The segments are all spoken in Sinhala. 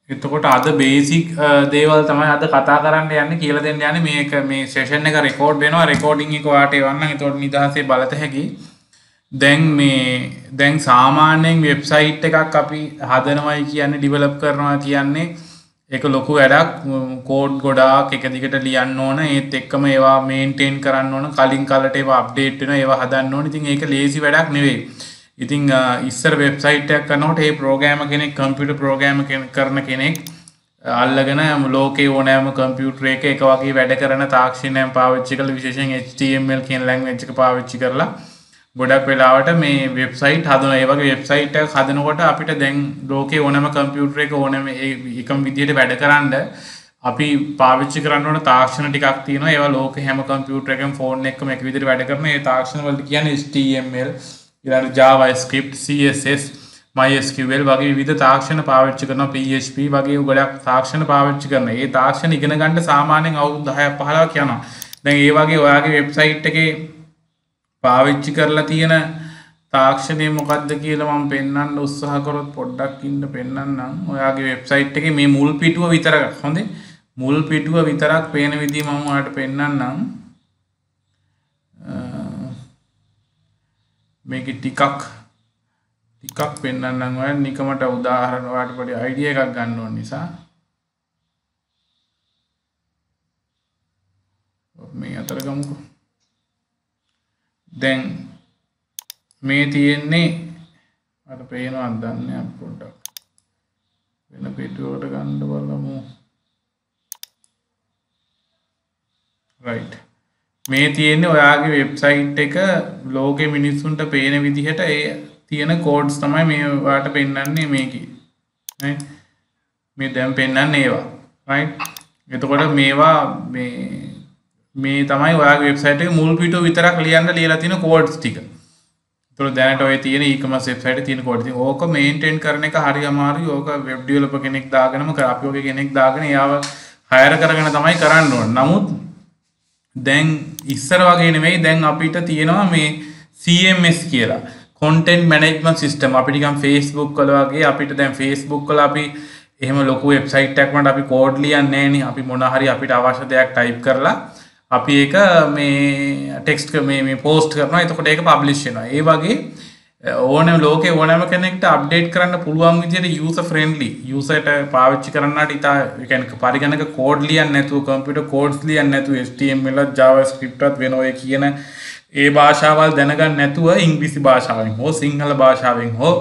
එතකොට අද බේසික් දේවල් තමයි අද කතා කරන්න යන්නේ කියලා දෙන්න යන්නේ මේක මේ සෙෂන් එක රෙකෝඩ් වෙනවා රෙකෝඩින් එක ඔයාලට එවන්නම් එතකොට නිදහසේ බලත හැකි දැන් සාමාන්‍යයෙන් වෙබ්සයිට් එකක් අපි හදනවයි කියන්නේ ඩිවෙලොප් කරනවා කියන්නේ ඒක ලොකු වැඩක් කෝඩ් ගොඩාක් එක දිගට ලියන්න ඕන ඒත් එක්කම ඒවා මේන්ටේන් කරන්න ඕන කලින් කලට ඒවා අප්ඩේට් වෙනවා ඒවා හදන්න ඕන ඉතින් ඒක ලේසි වැඩක් නෙවෙයි ඉතින් ඉස්සර වෙබ්සයිට් එකක් කරනකොට ඒ ප්‍රෝග්‍රෑමර් කෙනෙක් කම්පියුටර් ප්‍රෝග්‍රෑමර් කරන කෙනෙක් අල්ලගෙන ලෝකේ ඕනෑම කම්පියුටර් එක එක වගේ වැඩ කරන තාක්ෂණයන් පාවිච්චි කරලා විශේෂයෙන් HTML කියන ලැන්ග්වේජ් එක පාවිච්චි කරලා ගොඩක් වෙලාවට මේ වෙබ්සයිට් හදනවා ඒ වගේ වෙබ්සයිට් එකක් හදනකොට අපිට දැන් ලෝකේ ඕනෑම කම්පියුටර් එක ඕනෑම එකම විදිහට වැඩ කරන්න අපි පාවිච්චි කරන්න ඕන තාක්ෂණ ටිකක් තියෙනවා ඒවා ලෝකේ හැම කම්පියුටර් එකකම ෆෝන් එකකම එක විදිහට වැඩ කරන ඒ තාක්ෂණ වලට කියන්නේ HTML ඊළඟ JavaScript CSS MySQL වගේ විවිධ තාක්ෂණ පාවිච්චි කරනවා PHP වගේ ගොඩක් තාක්ෂණ පාවිච්චි කරනවා. ඒ තාක්ෂණ ඉගෙන ගන්න සාමාන්‍යයෙන් අවුරුදු 10ක් 15ක් යනවා. දැන් ඒ වගේ ඔයාගේ වෙබ්සයිට් එකේ පාවිච්චි කරලා තියෙන තාක්ෂණය මොකක්ද කියලා මම පෙන්වන්න උත්සාහ කරොත් පොඩ්ඩක් ඉන්න පෙන්වන්නම්. ඔයාගේ වෙබ්සයිට් එකේ මේ මුල් පිටුව විතරක් හොඳේ. මුල් පිටුව විතරක් පේන විදිහ මම ඔයාලට පෙන්වන්නම්. මේක ටිකක් පෙන්වන්නම් ඔයාලට නිකමට උදාහරණ ඔයාලට පොඩි අයිඩියා එකක් ගන්න ඕන නිසා මේ අතර ගමුකෝ දැන් මේ තියෙන්නේ අර පේනවද දන්නේ පොඩ්ඩක් වෙන පිටුවකට ගන්න බලමු right මේ තියෙන්නේ ඔයාගේ වෙබ්සයිට් එක ලෝකෙ මිනිස්සුන්ට පේන විදිහට ඒ තියෙන කෝඩ්ස් තමයි මේ ඔයාලට පෙන්වන්නේ මේකේ නේ මේ දැන් පෙන්වන්නේ ඒවා right එතකොට මේවා මේ තමයි ඔයාගේ වෙබ්සයිට් එකේ මුල් පිටුව විතරක් ලියලා තියෙන කෝඩ්ස් ටික. ඒතකොට දැනට ඔය තියෙන e-commerce වෙබ්සයිට් එකේ තියෙන කෝඩ් ටික ඕක මේන්ටේන් කරන එක හරි අමාරුයි. ඕක වෙබ් ඩෙවලොපර් කෙනෙක් දාගෙනම අපි වගේ කෙනෙක් දාගෙන එයාව හයර් කරගෙන තමයි කරන්න ඕන. නමුත් දැන් ඉස්සර වගේ නෙවෙයි දැන් අපිට තියෙනවා මේ CMS කියලා. content management system අපිට නිකන් Facebook වල වගේ අපිට දැන් Facebook වල අපි එහෙම ලොකු වෙබ්සයිට් එකක් වුණාට අපි කෝඩ් ලියන්නේ නැහනේ. අපි මොන හරි අපිට අවශ්‍ය දෙයක් ටයිප් කරලා අපි ඒක මේ ටෙක්ස්ට් මේ පෝස්ට් කරනවා. එතකොට ඒක පබ්ලිෂ් වෙනවා. ඒ වගේ ඕනෑම ලෝකේ ඕනෑම කෙනෙක්ට අප්ඩේට් කරන්න පුළුවන් විදිහට යූසර් ෆ්‍රෙන්ඩ්ලි යූසර්ට පාවිච්චි කරන්නට ඉතා ඒ කියන්නේ පරිගණක කෝඩ් ලියන්නේ නැතුව කම්පියුටර් කෝඩ්ස් ලියන්නේ නැතුව HTML JavaScript වත් වෙන ඔය කියන ඒ භාෂාවල් දැනගන්න නැතුව ඉංග්‍රීසි භාෂාවෙන් හෝ සිංහල භාෂාවෙන් හෝ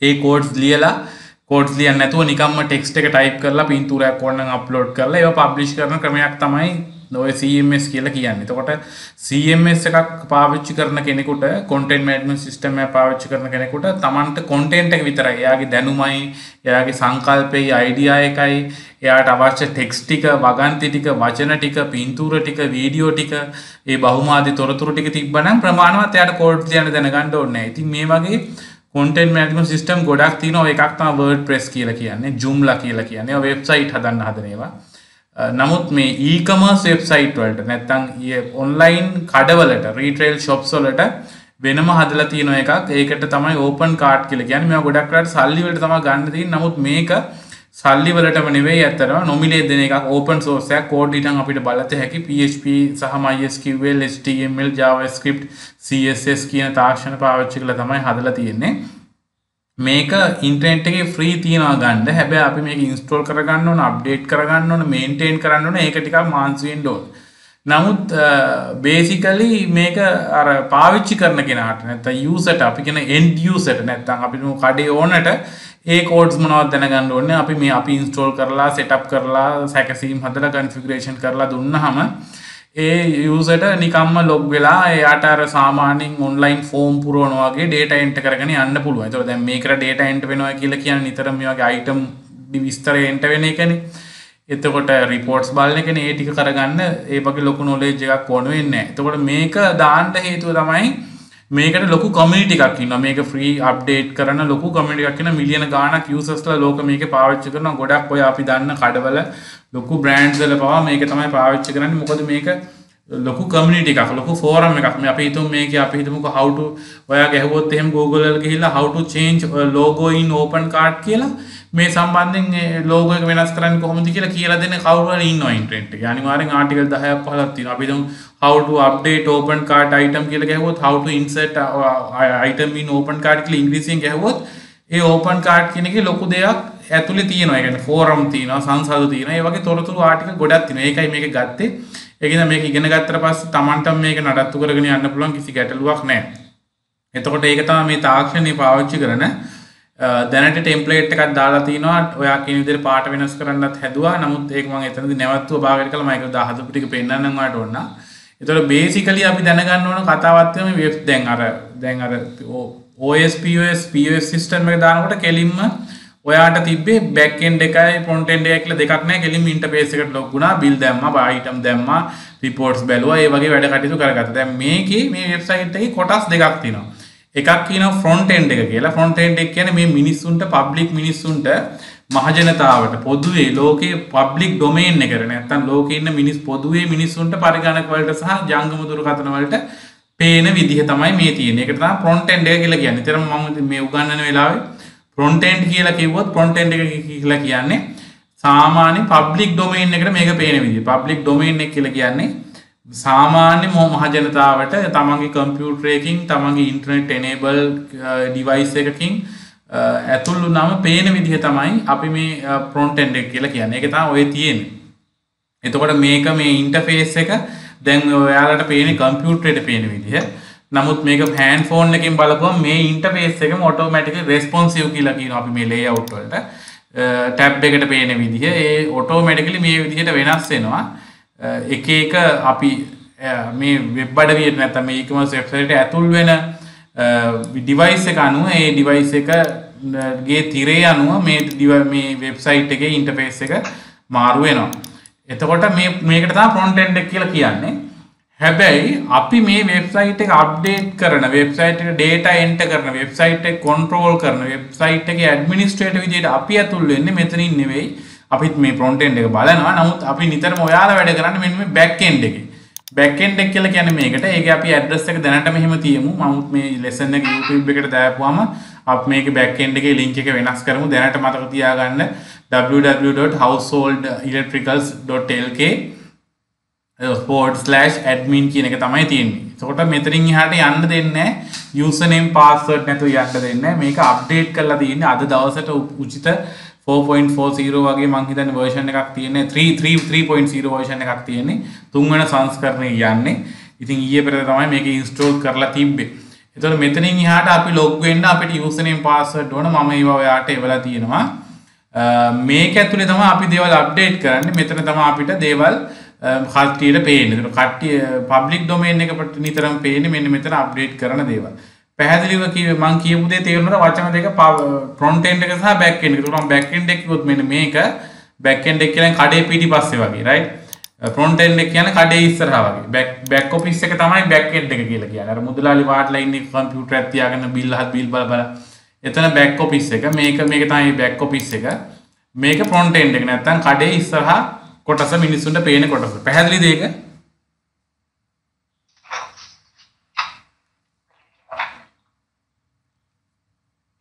ඒ කෝඩ්ස් ලියන්නේ නැතුව නිකම්ම ටෙක්ස්ට් එක ටයිප් කරලා පින්තූරයක් ඕනනම් අප්ලෝඩ් කරලා ඒවා පබ්ලිෂ් කරන ක්‍රමයක් තමයි ඔය CMS කියලා කියන්නේ. එතකොට CMS එකක් පාවිච්චි කරන කෙනෙකුට content management system එක පාවිච්චි කරන කෙනෙකුට Tamanට content එක විතරයි. එයාගේ දැනුමයි, එයාගේ සංකල්පයයි, idea එකයි, එයාට අවශ්‍ය text ටික, වගන්ති ටික, වචන ටික, පින්තූර ටික, වීඩියෝ ටික, ඒ බහුමාදී තොරතුරු ටික තිබ්බනම් ප්‍රමාණවත් එයාට කෝඩ් ලියන්න දැනගන්න ඕනේ නැහැ. ඉතින් මේ වගේ content management system ගොඩක් තියෙනවා. එකක් තමයි WordPress කියලා කියන්නේ, Joomla කියලා කියන්නේ. ඔය වෙබ්සයිට් හදන්න හදන ඒවා. නමුත් මේ e-commerce වෙබ්සයිට් වලට නැත්නම් ඔන්ලයින් කඩවලට රීටේල් shops වලට වෙනම හදලා තියෙන එකක්. ඒකට තමයි open cart කියලා කියන්නේ. මේවා ගොඩක් වෙලාවට සල්ලි වලට තමයි ගන්න තියෙන්නේ. නමුත් මේක සල්ලි වලටම නෙවෙයි අතරම නොමිලේ දෙන එකක්. open source එකක්. කෝඩ් ඊටන් අපිට බලත හැකි PHP සහ MySQL HTML JavaScript CSS කියන තාක්ෂණ පාවිච්චි කරලා තමයි හදලා තියෙන්නේ. මේක ඉන්ටර්නෙට් එකේ ෆ්‍රී තියනවා ගන්න. හැබැයි අපි මේක ඉන්ස්ටෝල් කරගන්න ඕන, අප්ඩේට් කරගන්න ඕන, මේන්ටේන් කරන්න ඕන. ඒක ටිකක් මාන්සි වෙන්න ඕන. නමුත් බේසිකලි මේක අර පාවිච්චි කරන කෙනාට නැත්නම් යූසර්ට අපි කියන end userට නැත්නම් අපි කඩේ ඕනට ඒ කෝඩ්ස් මොනවද දැනගන්න ඕනේ. අපි ඉන්ස්ටෝල් කරලා, සෙටප් කරලා, සැකසීම් හදලා, කන්ෆිගරේෂන් කරලා දුන්නාම ඒ යූසර්ට නිකම්ම ලොග් වෙලා එයාට අර සාමාන්‍යයෙන් ඔන්ලයින් ෆෝම් පුරවනවා වගේ data enter කරගෙන යන්න පුළුවන්. ඒතකොට දැන් මේකට data enter වෙනවා කියලා කියන්නේ නිතරම මේ වගේ item විස්තර enter වෙන එකනේ. එතකොට reports බලන එකනේ ඒ ටික කරගන්න ඒ වගේ ලොකු knowledge එකක් ඕන වෙන්නේ නැහැ. එතකොට මේක දාන්න හේතුව තමයි මේකට ලොකු community එකක් ඉන්නවා. මේක free update කරන ලොකු community එකක් ඉන්නවා. මිලියන ගාණක් usersලා ලෝක මේකේ පාවිච්චි කරනවා. ගොඩක් ඔය අපි දන්න කඩවල ලොකු බ්‍රෑන්ඩ්ස් වල පවා මේක තමයි පාවිච්චි කරන්නේ. මොකද මේක ලොකු community එකක්, ලොකු forum එකක්. මේ අපි හිතමු මේකේ අපි හිතමුකෝ how to ඔයා ගැහුවොත් එහෙම Google වල ගිහිල්ලා how to change logo in open cart කියලා මේ සම්බන්ධයෙන් ලෝගෝ එක වෙනස් කරන්න කොහොමද කියලා දෙන්න කවුරු හරි ඉන්නවා ඉන්ටර්නෙට් එකේ. අනිවාර්යෙන් ආටිකල් 10ක් 15ක් තියෙනවා. අපි දැන් how to update open cart item කියලා ගැහුවොත් how to insert item in open cart කියලා ඉංග්‍රීසියෙන් ගැහුවොත් ඒ open cart කියන එකේ ලොකු දෙයක් ඇතුලේ තියෙනවා. ඒ කියන්නේ ෆෝරම් තියෙනවා, සංසද තියෙනවා. ඒ වගේ තොරතුරු ආටිකල් ගොඩක් තියෙනවා. ඒකයි මේක ගත්තේ. ඒකෙන් මේක ඉගෙන ගත්තට පස්සේ Tamanටම මේක නඩත්තු කරගෙන යන්න පුළුවන්, කිසි ගැටලුවක් නැහැ. එතකොට ඒක තමයි මේ තාක්ෂණය පාවිච්චි කරන දැනට ටෙම්ප්ලේට් එකක් දාලා තිනවා. ඔයා කියන විදිහට පාට වෙනස් කරන්නත් හැදුවා. නමුත් ඒක මම එතනදී නැවතුව භාගයට කළා. මම ඒක 10 ටික පෙන්නන්නම් ඔයාලට ඕන. එතකොට බේසිකලි අපි දැනගන්න ඕන කතාවක් තමයි වෙබ් දැන් අර OS POS සිස්ටම් එක දානකොට කෙලින්ම ඔයාට තිබ්බේ බෑක් එන්ඩ් එකයි ෆ්‍රොන්ට් එන්ඩ් එකයි කියලා දෙකක් නැහැ. කෙලින්ම ඉන්ටර්ෆේස් එකට ලොග් වුණා, බිල් දැම්මා, අයිටම් දැම්මා, රිපෝට්ස් බැලුවා, ඒ වගේ වැඩ කටයුතු කරගත්තා. දැන් මේකේ මේ වෙබ්සයිට් එකේ කොටස් දෙකක් තියෙනවා. එකක් කියනවා ෆ්‍රොන්ට් එන්ඩ් එක කියලා. ෆ්‍රොන්ට් එන්ඩ් එක කියන්නේ මේ මිනිස්සුන්ට, පබ්ලික් මිනිස්සුන්ට, මහජනතාවට පොදුවේ ලෝකේ පබ්ලික් ඩොමේන් එකට නැත්තම් ලෝකේ ඉන්න පොදුවේ මිනිස්සුන්ට පරිගණක වලට සහ ජංගම දුරකථන වලට පේන විදිහ තමයි මේ තියෙන්නේ. ඒකට තමයි ෆ්‍රොන්ට් එන්ඩ් එක කියලා කියන්නේ. ඊතරම් මම මේ උගන්වන වෙලාවේ ෆ්‍රොන්ට් එන්ඩ් කියලා කිව්වොත් ෆ්‍රොන්ට් එන්ඩ් එක කියලා කියන්නේ සාමාන්‍ය පබ්ලික් ඩොමේන් එකට මේක පේන විදිහ. පබ්ලික් ඩොමේන් එක කියලා කියන්නේ සාමාන්‍ය මහජනතාවට තමන්ගේ කම්පියුටර් එකකින්, තමන්ගේ ඉන්ටර්නෙට් එනේබල් ඩිවයිස් එකකින් ඇතුළු නම පේන විදිහ තමයි අපි මේ ෆ්‍රොන්ට් එන්ඩ් එක කියලා කියන්නේ. ඒක තමයි ඔය තියෙන්නේ. එතකොට මේක මේ ඉන්ටර්ෆේස් එක දැන් ඔයාලට පේන්නේ කම්පියුටරේට පේන විදිහ. නමුත් මේක හෑන්ඩ් ෆෝන් එකෙන් බලපුවම මේ ඉන්ටර්ෆේස් එකම ඔටෝමැටිකලි රෙස්පොන්සිව් කියලා කියනවා අපි මේ ලේඅවුට් වලට. ටැබ් එකට පේන විදිහ ඒ ඔටෝමැටිකලි මේ විදිහට වෙනස් වෙනවා. එක එක අපි මේ වෙබ් අඩවියට නැත්නම් මේ e-commerce වෙබ්සයිට් එකට ඇතුල් වෙන ඩිවයිස් එක අනුව ඒ ඩිවයිස් එකගේ තිරේ අනුව මේ වෙබ්සයිට් එකේ ඉන්ටර්ෆේස් එක මාරු වෙනවා. එතකොට මේකට තමයි ෆ්‍රොන්ට් එන්ඩ් එක කියලා කියන්නේ. හැබැයි අපි මේ වෙබ්සයිට් එක අප්ඩේට් කරන, වෙබ්සයිට් එක data enter කරන, වෙබ්සයිට් එක control කරන, වෙබ්සයිට් එකේ ඇඩ්මිනිස්ට්‍රේටර් විදිහට අපි ඇතුල් වෙන්නේ මෙතනින් නෙවෙයි. අපිත් මේ ෆ්‍රොන්ට් එන්ඩ් එක බලනවා. නමුත් අපි නිතරම ඔයාලා වැඩ කරන්නේ මෙන්න මේ බෑක් එන්ඩ් එකේ. බෑක් එන්ඩ් එක කියලා කියන්නේ මේකට. ඒකේ අපි ඇඩ්‍රස් එක දැනට මෙහෙම තියමු. නමුත් මේ ලෙසන් එක YouTube එකට දාපුවාම අපි මේකේ බෑක් එන්ඩ් එකේ link එක වෙනස් කරමු. දැනට මතක තියාගන්න www.householdelectricals.lk/admin කියන එක තමයි තියෙන්නේ. එතකොට මෙතනින් එහාට යන්න දෙන්නේ නැහැ. username password නැතුව යන්න දෙන්නේ නැහැ. මේක අප්ඩේට් කරලා තියෙන්නේ අද දවසට උචිත 4.40 වගේ මං හිතන්නේ version එකක් තියෙන්නේ 3.0 version එකක් තියෙන්නේ තුන්වෙනි සංස්කරණය යන්නේ. ඉතින් ඊයේ පෙරේද තමයි මේක install කරලා තිබ්බේ. එතකොට මෙතනින් එහාට අපි log වෙන්න අපිට username password ඕන. මම ඒවා ඔයාලට එවලා තියෙනවා. මේක ඇතුලේ තමයි අපි දේවල් අප්ඩේට් කරන්නේ. මෙතන තමයි අපිට දේවල් කට්ටියට පේන්නේ. ඒක කට්ටිය public domain එකට නිතරම පේන්නේ මෙන්න මෙතන අප්ඩේට් කරන දේවල්. පැහැදිලිව මම කියපු දේ තේරුණාද? වචන දෙක ෆ්‍රොන්ට් එන්ඩ් එක සහ බෑක් එන්ඩ් එක. ඒකට මම බෑක් එන්ඩ් එක කිව්වොත් මෙන්න මේක බෑක් එන්ඩ් එක කියන්නේ කඩේ පිටිපස්සේ වගේ, රයිට්? ෆ්‍රොන්ට් එන්ඩ් එක කියන්නේ කඩේ ඉස්සරහා වගේ. බෑක් ඔෆිස් එක තමයි බෑක් එන්ඩ් එක කියලා කියන්නේ. අර මුදලාලි වාට්ලා ඉන්නේ කම්පියුටර් එකක් තියාගෙන බිල් බල එතන බෑක් ඔෆිස් එක. මේක තමයි බෑක් ඔෆිස් එක. මේක ෆ්‍රොන්ට් එන්ඩ් එක. නැත්තම් කඩේ ඉස්සරහා කොටස මිනිස්සුන්ට පේන කොටස. පැහැදිලිද ඒක?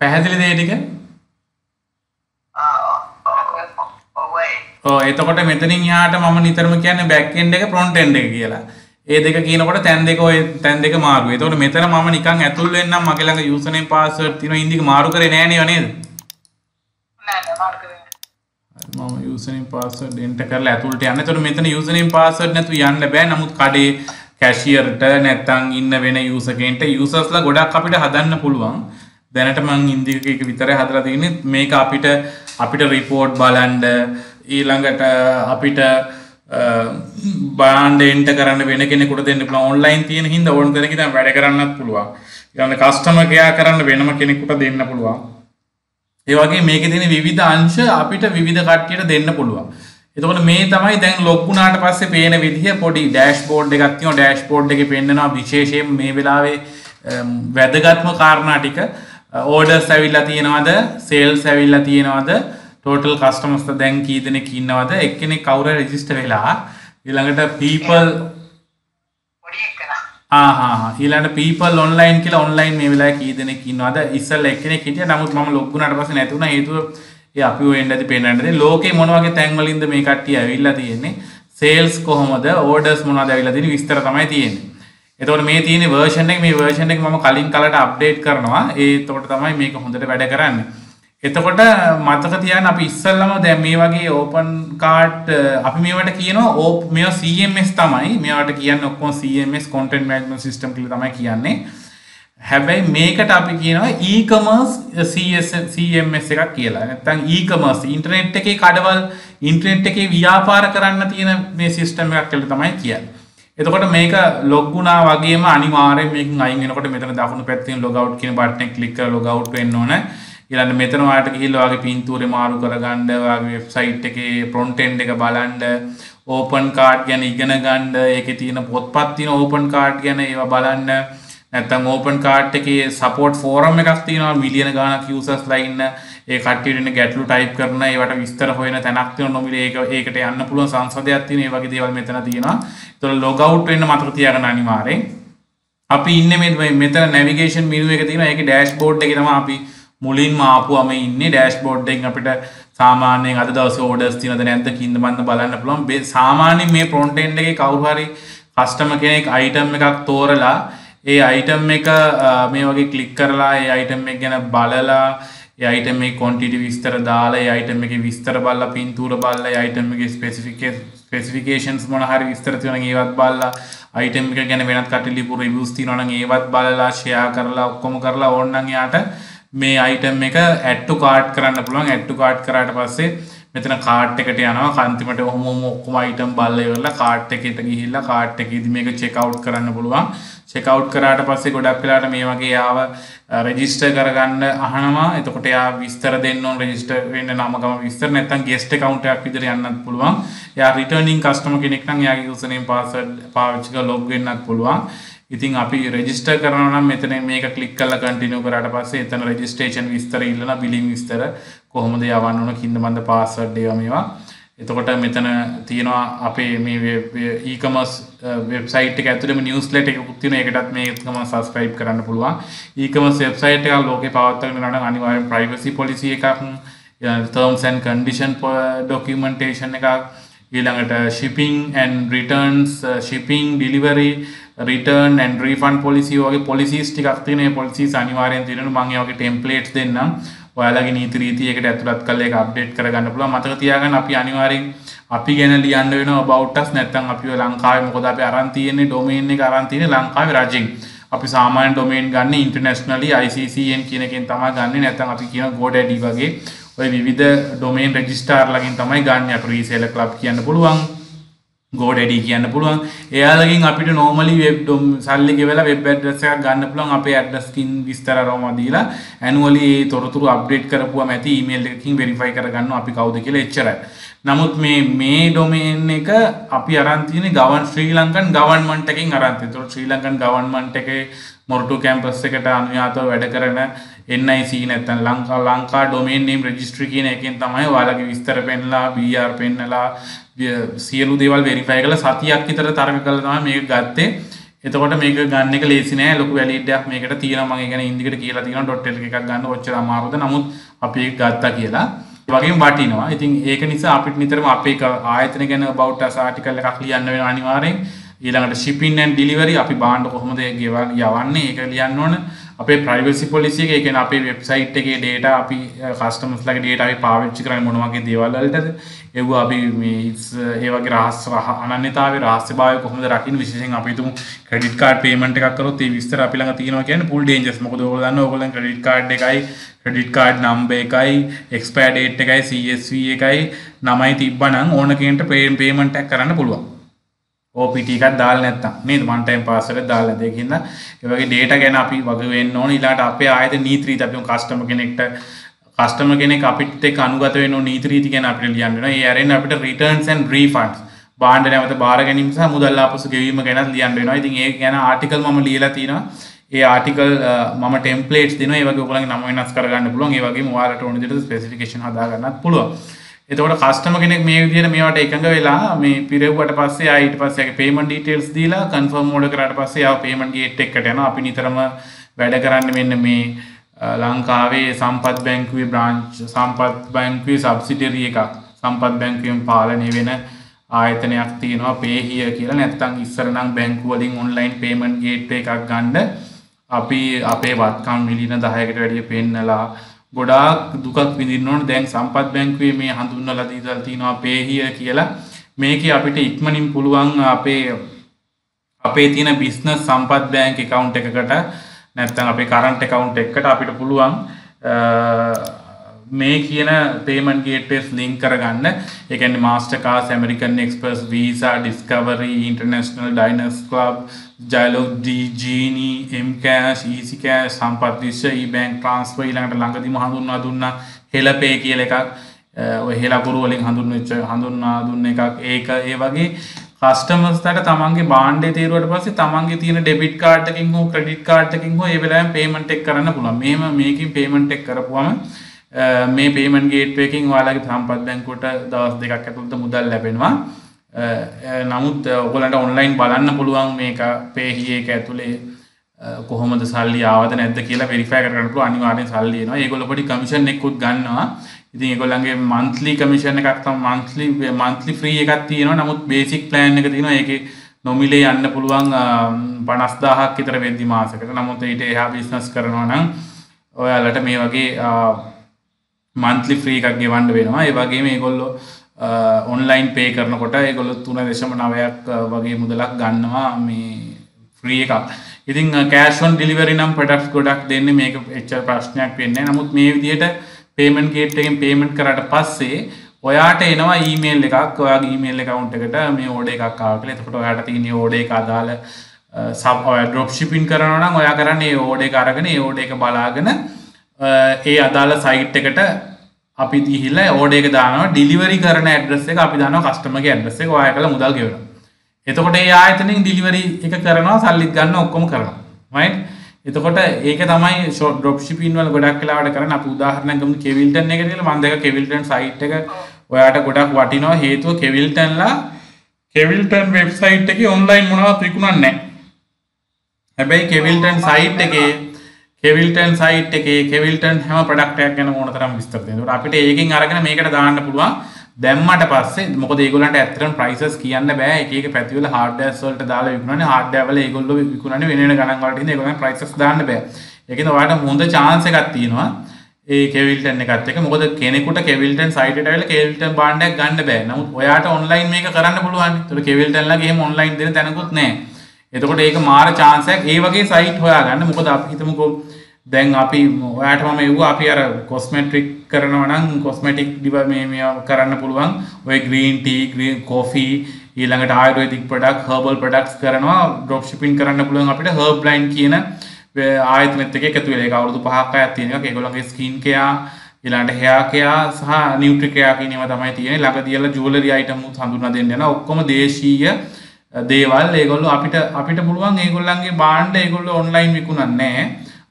පැහැදිලිද ඒ ටික? එතකොට මෙතනින් එහාට මම නිතරම කියන්නේ බෑක් එන්ඩ් එක ෆ්‍රොන්ට් එන්ඩ් එක කියලා. ඒ දෙක කියනකොට තැන් දෙක මාරු. එතකොට මෙතන මම නිකන් ඇතුල් වෙන්නම් මගේ ළඟ username password තියෙනවා. ඉන්දික මාරු කරේ නෑ නේද? නෑ මාරු කරේ නෑ. මම username password enter කරලා ඇතුළට යන්න. එතකොට මෙතන username password නැතුව යන්න බෑ. නමුත් කඩේ කැෂියර්ට නැත්තම් ඉන්න වෙන යූසර් කෙනෙක්ට යූසර්ස්ලා ගොඩක් අපිට හදන්න පුළුවන්. දැනට මං ඉන්දික එක විතරයි හදලා තියෙන්නේ. මේක අපිට රිපෝට් බලන්න, ඊළඟට අපිට බාන්ඩ් එන්ටර් කරන්න වෙන කෙනෙකුට දෙන්න පුළුවන්. ඔන්ලයින් තියෙන හින්දා ඕන තැනක ඉඳන් වැඩ කරන්නත් පුළුවන්. ඊළඟ කස්ටමර් කෙයා කරන්න වෙනම කෙනෙකුට දෙන්න පුළුවන්. ඒ වගේ මේකේ තියෙන විවිධ අංශ අපිට විවිධ කට්ටියට දෙන්න පුළුවන්. එතකොට මේ තමයි දැන් ලොග් වුණාට පස්සේ පේන විදිහ පොඩි ඩෑෂ්බෝඩ් එකක් තියෙනවා. ඩෑෂ්බෝඩ් එකේ පෙන්නනවා විශේෂයෙන් මේ වෙලාවේ වැදගත්ම කාරණා ටික. ඕඩර්ස් ඇවිල්ලා තියෙනවද, සේල්ස් ඇවිල්ලා තියෙනවද, ටෝටල් කස්ටමර්ස් දැන් කී දෙනෙක් ඉන්නවද, එක්කෙනෙක් කවුරු හරි රෙජිස්ටර් වෙලා, ඊළඟට people ඊළඟට people online කියලා online මේ වෙලාවේ කී දෙනෙක් ඉන්නවද? ඉස්සෙල්ලා එක්කෙනෙක් හිටියා. නමුත් මම ලොග් වුණාට පස්සේ නැති වුණා. හේතුව ඒ අපි වෙන්න ඇති පේන්නන්නේ ලෝකේ මොන වගේ තැන් වලින්ද මේ කට්ටිය ඇවිල්ලා තියෙන්නේ සේල්ස් කොහොමද ඕඩර්ස් මොනවද ඇවිල්ලා තියෙන්නේ විස්තර තමයි තියෙන්නේ. එතකොට මේ තියෙන version එක මේ version එක මම කලින් කලට අප්ඩේට් කරනවා. එතකොට තමයි මේක හොඳට වැඩ කරන්නේ. එතකොට මතක තියාගන්න අපි ඉස්සල්ලාම දැන් මේ වගේ ඕපන් කාඩ් අපි මේවට කියනවා මේවා CMS තමයි. මේවට කියන්නේ ඔක්කොම CMS content management system කියලා තමයි කියන්නේ. හැබැයි මේකට අපි කියනවා e-commerce CMS එකක් කියලා. නැත්නම් e-commerce ඉන්ටර්නෙට් එකේ කඩවල් ඉන්ටර්නෙට් එකේ ව්‍යාපාර කරන්න තියෙන මේ සිස්ටම් එකක් කියලා තමයි කියන්නේ. එතකොට මේක ලොග් වුණා වගේම අනිවාර්යෙන් මේකෙන් අයින් වෙනකොට මෙතන දකුණු පැත්තෙන් log out කියන බටන් එක ක්ලික් කරලා log out වෙන්න ඕන. ඊළඟ මෙතන ඔයාලට ගිහිල්ලා ඔයාගේ පින්තූරේ මාරු කරගන්න, ඔයාගේ වෙබ්සයිට් එකේ front end එක බලන්න, open card ගැන ඉගෙන ගන්න, ඒකේ තියෙන පොත්පත් තියෙන open card ගැන ඒවා බලන්න. නැත්නම් open card එකේ support forum එකක් තියෙනවා මිලියන ගාණක් users ඉන්න ඒ කට්ටියට ඉන්න ගැටලු type කරන ඒවට විස්තර හොයන තැනක් තියෙනවා නොමිලේ ඒකට යන්න පුළුවන් සංසදයක් තියෙන ඒ වගේ දේවල් මෙතන තියෙනවා. ඒතකොට log out වෙන්න මතක තියාගන්න අනිවාර්යෙන්. අපි ඉන්නේ මේ මෙතන navigation menu එක තියෙනවා. ඒකේ dashboard එකේ තමයි අපි මුලින්ම ආපුවම ඉන්නේ. dashboard එකෙන් අපිට සාමාන්‍යයෙන් අද දවසේ orders තියෙනවද නැද්ද කින්ද මන්ද බලන්න පුළුවන්. සාමාන්‍යයෙන් මේ front end එකේ කවුරු හරි customer කෙනෙක් item එකක් තෝරලා ඒ item එක මේ වගේ ක්ලික් කරලා ඒ item එක ගැන බලලා ඒ item එකේ quantity විස්තර දාලා ඒ item එකේ විස්තර බලලා පින්තූර බලලා ඒ item එකේ specifications මොන හරි විස්තර තියෙනවා නම් ඒවත් බලලා item එක ගැන වෙනත් කට්ටිය ලියපු reviews තියෙනවා නම් ඒවත් බලලා share කරලා ඔක්කොම කරලා ඕනනම් එයාට මේ item එක add to cart කරන්න පුළුවන්. add to cart කරාට පස්සේ මෙතන cart එකට යනවා. අන්තිමට ඔහොම ඔක්කොම item බලලා ඉවරලා cart එකට ගිහිල්ලා cart එකේදී මේක check out කරන්න පුළුවන්. check out කරාට පස්සේ ගොඩක් වෙලාවට මේ වගේ යාව register කරගන්න අහනවා. එතකොට එයා විස්තර දෙන්න ඕන register වෙන්න නම ගම විස්තර නැත්නම් guest account එකක් විදිහට යන්නත් පුළුවන්. එයා returning customer කෙනෙක් නම් එයාගේ username password පාවිච්චි කරලා log වෙන්නත් පුළුවන්. ඉතින් අපි register කරනවා නම් මෙතන මේක click කරලා continue කරාට පස්සේ එතන registration විස්තර ඉල්ලන billing විස්තර කොහොමද යවන්න ඕන කින්ද මන්ද password ඒවා මේවා. එතකොට මෙතන තියෙනවා අපේ මේ e-commerce website එක ඇතුළේම newsletter එකකුත් තියෙනවා. ඒකටත් මේකම subscribe කරන්න පුළුවන්. e-commerce website එකක් ලෝකේ පවත්වාගෙන යනවා නම් අනිවාර්යෙන් privacy policy එකක්, terms and condition documentation එකක්, ඊළඟට shipping and returns, shipping delivery return and refund policy වගේ policies ටිකක් තියෙනවා. මේ policies අනිවාර්යෙන් තියෙනවා. මම ඒ වගේ templates දෙන්නම්. ඔයාලගේ නීති රීති එකට ඇතුළත් කරලා ඒක අප්ඩේට් කරගන්න පුළුවන්. මතක තියාගන්න අපි අනිවාර්යෙන් අපි ගැන ලියන්න වෙනවා about us. නැත්නම් අපි ලංකාවේ මොකද අපි අරන් තියෙන්නේ domain එක අරන් තියෙන්නේ ලංකාවේ රජෙන්. අපි සාමාන්‍ය domain ගන්න internationally ICCN කියන එකෙන් තමයි ගන්නෙ. නැත්නම් අපි කියන GoDaddy වගේ ඔය විවිධ domain registrar ලකින් තමයි ගන්න. අපි reseller club කියන්න පුළුවන්. GoDaddy කියන්න පුළුවන්. එයාලගෙන් අපිට normally web සල්ලි ගෙවලා web address එකක් ගන්න පුළුවන්. අපේ address කින් විස්තර අරවම දීලා annually ඒ තොරතුරු update කරපුවම ඇති email එකකින් verify කරගන්නවා අපි කවුද කියලා එච්චරයි. නමුත් මේ domain එක අපි අරන් තියෙන්නේ ශ්‍රී ලංකන් government එකෙන් අරන් තියෙනවා. ඒතකොට ශ්‍රී ලංකන් government එකේ මොරටු campus එකට අනුයාතව වැඩ කරන NIC නැත්නම් ලංකා domain name registry කියන එකෙන් තමයි ඔයාලගේ විස්තර පෙන්නලා BR පෙන්නලා සියලු දේවල් වෙරිෆයි කරලා සතියක් විතර තරඟ කළා තමයි මේක ගත්තේ. එතකොට මේක ගන්න එක ලේසි නෑ. ලොකු වැලිඩ් එකක් මේකට තියෙනවා. මම ඒ ගැන ඉන්දිකට කියලා තියෙනවා .lk එකක් ගන්න ඔච්චර අමාරුද. නමුත් අපි ඒක ගත්තා කියලා. ඒ වගේම වටිනවා. ඉතින් ඒක නිසා අපිට නිතරම අපේ ආයතන ගැන about us article එකක් ලියන්න වෙනවා අනිවාර්යෙන්. ඊළඟට shipping and delivery අපි බාණ්ඩ කොහොමද යවන්නේ ඒක ලියන්න ඕන. අපේ privacy policy එක, ඒ කියන්නේ අපේ website එකේ data අපි customers ලගේ data අපි පාවිච්චි කරන්නේ මොන වගේ දේවල් වලටද? ඒව අපි මේ ඒ වගේ අනන්‍යතාවයේ රහස්‍යභාවය කොහොමද රකින්නේ? විශේෂයෙන් අපි තුමු credit card payment එකක් කරොත් ඒ විස්තර අපි ළඟ තියෙනවා කියන්නේ full dangerous. මොකද ඔයගොල්ලෝ දන්නවා ඔයගොල්ලන් credit card එකයි credit card number එකයි expire date එකයි CSV එකයි නමයි තිබ්බනම් ඕන කෙනෙක්ට payment එකක් කරන්න පුළුවන්. OPT එකක් දාලා නැත්තම් නේද? one time password එක දාලා නැද්ද කියන්න. ඒ වගේ data ගැන අපි වගේ වෙන්න ඕන. ඊළාට අපේ ආයතන නීති රීති අපි customer කෙනෙක් අපිට එක්ක අනුගත වෙන්න ඕන නීති රීති ගැන අපිට ලියන්න වෙනවා. ඒ ඇරෙන්න අපිට returns and refunds බාණ්ඩ නැවත බාර ගැනීම සහ මුදල් ආපසු ගෙවීම ගැනත් ලියන්න වෙනවා. ඉතින් ඒ ගැන ආටිකල් මම ලියලා තියෙනවා. ඒ ආටිකල් මම ටෙම්ප්ලේට්ස් දෙනවා. ඒ වගේ ඔයගොල්ලන්ගේ නම වෙනස් කරගන්න පුළුවන්. ඒ වගේම ඔයාලට ඕන විදිහට ස්පෙસિෆිකේෂන් හදා ගන්නත් පුළුවන්. එතකොට කස්ටමර් කෙනෙක් මේ විදිහට මේවට එකඟ වෙලා මේ පිරෙව්වට පස්සේ ආ ඊට පස්සේ ආගේ payment details දීලා confirm order කරාට පස්සේ ආව payment gate එකකට යනවා. අපි නිතරම වැඩ කරන්නේ මෙන්න මේ ලංකාවේ සම්පත් බැංකුවේ බ්‍රාන්ච් සම්පත් බැංකුවේ සබ්සිඩරි එකක් සම්පත් බැංකුවෙන් පාලනය වෙන ආයතනයක් තියෙනවා පේහිය කියලා. නැත්නම් ඉස්සර නම් බැංකුව වලින් ඔන්ලයින් පේමන්ට් ගේට්වේ එකක් ගන්න අපි අපේ වත්කම් මිලියන 10කට වැඩිය පෙන්නලා ගොඩාක් දුකක් විඳින්න ඕන. දැන් සම්පත් බැංකුවේ මේ හඳුන්වලා දීලා තිනවා පේහිය කියලා. මේකේ අපිට ඉක්මනින් පුළුවන් අපේ තියෙන බිස්නස් සම්පත් බැංක් account එකකට නැත්නම් අපේ කරන්ට් account එකකට අපිට පුළුවන් මේ කියන payment gateways link කරගන්න. ඒ කියන්නේ Mastercard, American Express, Visa, Discovery, International Diners Club, Dialog, Genie, Mcash, EasyCash, සම්පත් විශ්ව, e-bank transfer ඊළඟට ළඟදිම හඳුන්වා දුන්නා හෙලපේ කියලා එකක්. ඔය හෙලකුරු වලින් හඳුන්වා දුන්න එකක්. ඒක ඒ වගේ කස්ටමර්ස්ලාට තමන්ගේ භාණ්ඩය තීරුවට පස්සේ තමන්ගේ තියෙන ඩෙබිට් කාඩ් එකකින් හෝ ක්‍රෙඩිට් කාඩ් එකකින් හෝ ඒ වෙලාවෙම පේමන්ට් එක කරන්න පුළුවන්. මේකෙන් පේමන්ට් එක කරපුවම මේ පේමන්ට් ගේට්වේ එකකින් ඔයාලගේ සම්පත් බැංකුවට දවස් දෙකක් ඇතුළත මුදල් ලැබෙනවා. නමුත් ඔයගොල්ලන්ට ඔන්ලයින් බලන්න පුළුවන් මේක පේහිය එක ඇතුලේ කොහොමද සල්ලි ආවද නැද්ද කියලා වෙරිෆයි කරගන්න පුළුවන්. අනිවාර්යෙන් සල්ලි එනවා. ඒගොල්ලෝ පොඩි කමිෂන් එකකුත් ගන්නවා. ඉතින් ඒගොල්ලන්ගේ මන්ත්ලි කමිෂන් එකක් තමයි මන්ත්ලි ෆ්‍රී එකක් තියෙනවා. නමුත් බේසික් ප්ලෑන් එක තියෙනවා. ඒකේ නොමිලේ යන්න පුළුවන් 50000ක් විතර වෙද්දි මාසෙකට. නමුත් ඊට එහා බිස්නස් කරනවා නම් ඔයාලට මේ වගේ මන්ත්ලි ෆ්‍රී එකක් ගෙවන්න වෙනවා. ඒ වගේම මේගොල්ලෝ ඔන්ලයින් පේ කරනකොට ඒගොල්ලෝ 3.9ක් වගේ මුදලක් ගන්නවා මේ ෆ්‍රී එකක්. ඉතින් කෑෂ් ඔන් ඩිලිවරි නම් ප්‍රොඩක්ට්ස් ගොඩක් දෙන්නේ. මේක එච්චර ප්‍රශ්නයක් වෙන්නේ නැහැ. නමුත් මේ විදිහට පේමන්ට් ගේට් එකෙන් පේමන්ට් කරාට පස්සේ ඔයාට එනවා ඊමේල් එකක්. ඔයාගේ ඊමේල් account එකට මේ ඕඩර් එකක් ආවා කියලා. එතකොට ඔයාට තියෙන ඕඩර් එක අදාළ ඔයා ඩ්‍රොප් ෂිපින් කරනවා නම් ඔයා කරන්නේ ඒ ඕඩර් එක අරගෙන ඒ ඕඩර් එක බලාගෙන ඒ අදාළ සයිට් එකට අපි ගිහිල්ලා ඕඩර් එක දානවා. ඩිලිවරි කරන ඇඩ්‍රස් එක අපි දානවා කස්ටමර්ගේ ඇඩ්‍රස් එක. ඔයා එකලා මුදල් ගෙවනවා. එතකොට ඒ ආයතනෙන් ඩිලිවරි එක කරනවා, සල්ලිත් ගන්න ඔක්කොම කරනවා. right? එතකොට ඒක තමයි ෂෝට් ඩ්‍රොප් ෂිපින් වල ගොඩක් වෙලාවට කරන්නේ. අපි උදාහරණයක් ගමු කෙවිල්ටන් එක කියලා. මම දැක්ක කෙවිල්ටන් සයිට් එක ඔයාට ගොඩක් වටිනවා. හේතුව කෙවිල්ටන් වෙබ්සයිට් එකේ ඔන්ලයින් මොනවත් විකුණන්නේ නැහැ. හැබැයි කෙවිල්ටන් සයිට් එකේ කෙවිල්ටන් හැම ප්‍රොඩක්ට් එකක් ගැන ඕන තරම් විස්තර දෙනවා. ඒකට අපිට ඒකෙන් අරගෙන මේකට දාන්න පුළුවන්. දැම්මට පස්සේ මොකද ඒගොල්ලන්ට ඇත්තටම ප්‍රයිසස් කියන්න බෑ. එක එක පැති වල හાર્ඩ්වෙයාර්ස් වලට දාලා විකුණන්නේ. හાર્ඩ්වෙයාර් වල ඒගොල්ලෝ විකුණන්නේ වෙන වෙන ගණන් වලට ඉඳන් ඒගොල්ලන් ප්‍රයිසස් දාන්න බෑ. ඒකෙන් ඔයාලට හොඳ chance එකක් තියෙනවා ඒ කෙවිල්ටන් එකත් එක්ක. මොකද කෙනෙකුට කෙවිල්ටන් සයිට් එකට ඇවිල්ලා කෙවිල්ටන් භාණ්ඩයක් ගන්න බෑ. නමුත් ඔයාට ඔන්ලයින් මේක කරන්න පුළුවන්. ඒතකොට කෙවිල්ටන්ලාගේ එහෙම ඔන්ලයින් දෙන තැනකුත් නැහැ. එතකොට ඒක මාර chance එකක්. ඒ වගේ සයිට් හොයාගන්න. මොකද අපි හිතමුකෝ දැන් අපි ඔයාට මම එව්වා අපි අර කොස්මෙටික් කරනවා නම් කොස්මෙටික් මේ කරන්න පුළුවන්. ඔය ග්‍රීන් ටී, ග්‍රීන් කොෆි, ඊළඟට ආයුර්වේදික් ප්‍රොඩක්ට්, හර්බල් ප්‍රොඩක්ට්ස් කරනවා. ඩ්‍රොප් ෂිපින් කරන්න පුළුවන් අපිට හර්බ් ලයින් කියන ආයතනෙත් එක්ක එකතු වෙලා. ඒක අවුරුදු 5ක් අයත් තියෙන එකක්. ඒගොල්ලන්ගේ ස්කින් කෙයා, ඊළඟට හෙයා කෙයා සහ නියුට්‍රි කෙයා කියන ඒවා තමයි තියෙන්නේ. ළඟදී යලා ජුවලරි අයිටම් උත් හඳුන්වා දෙන්න යනවා. ඔක්කොම දේශීය දේවල්. ඒගොල්ලෝ අපිට පුළුවන් ඒගොල්ලන්ගේ භාණ්ඩ ඒගොල්ලෝ ඔන්ලයින් විකුණන්නේ නැහැ.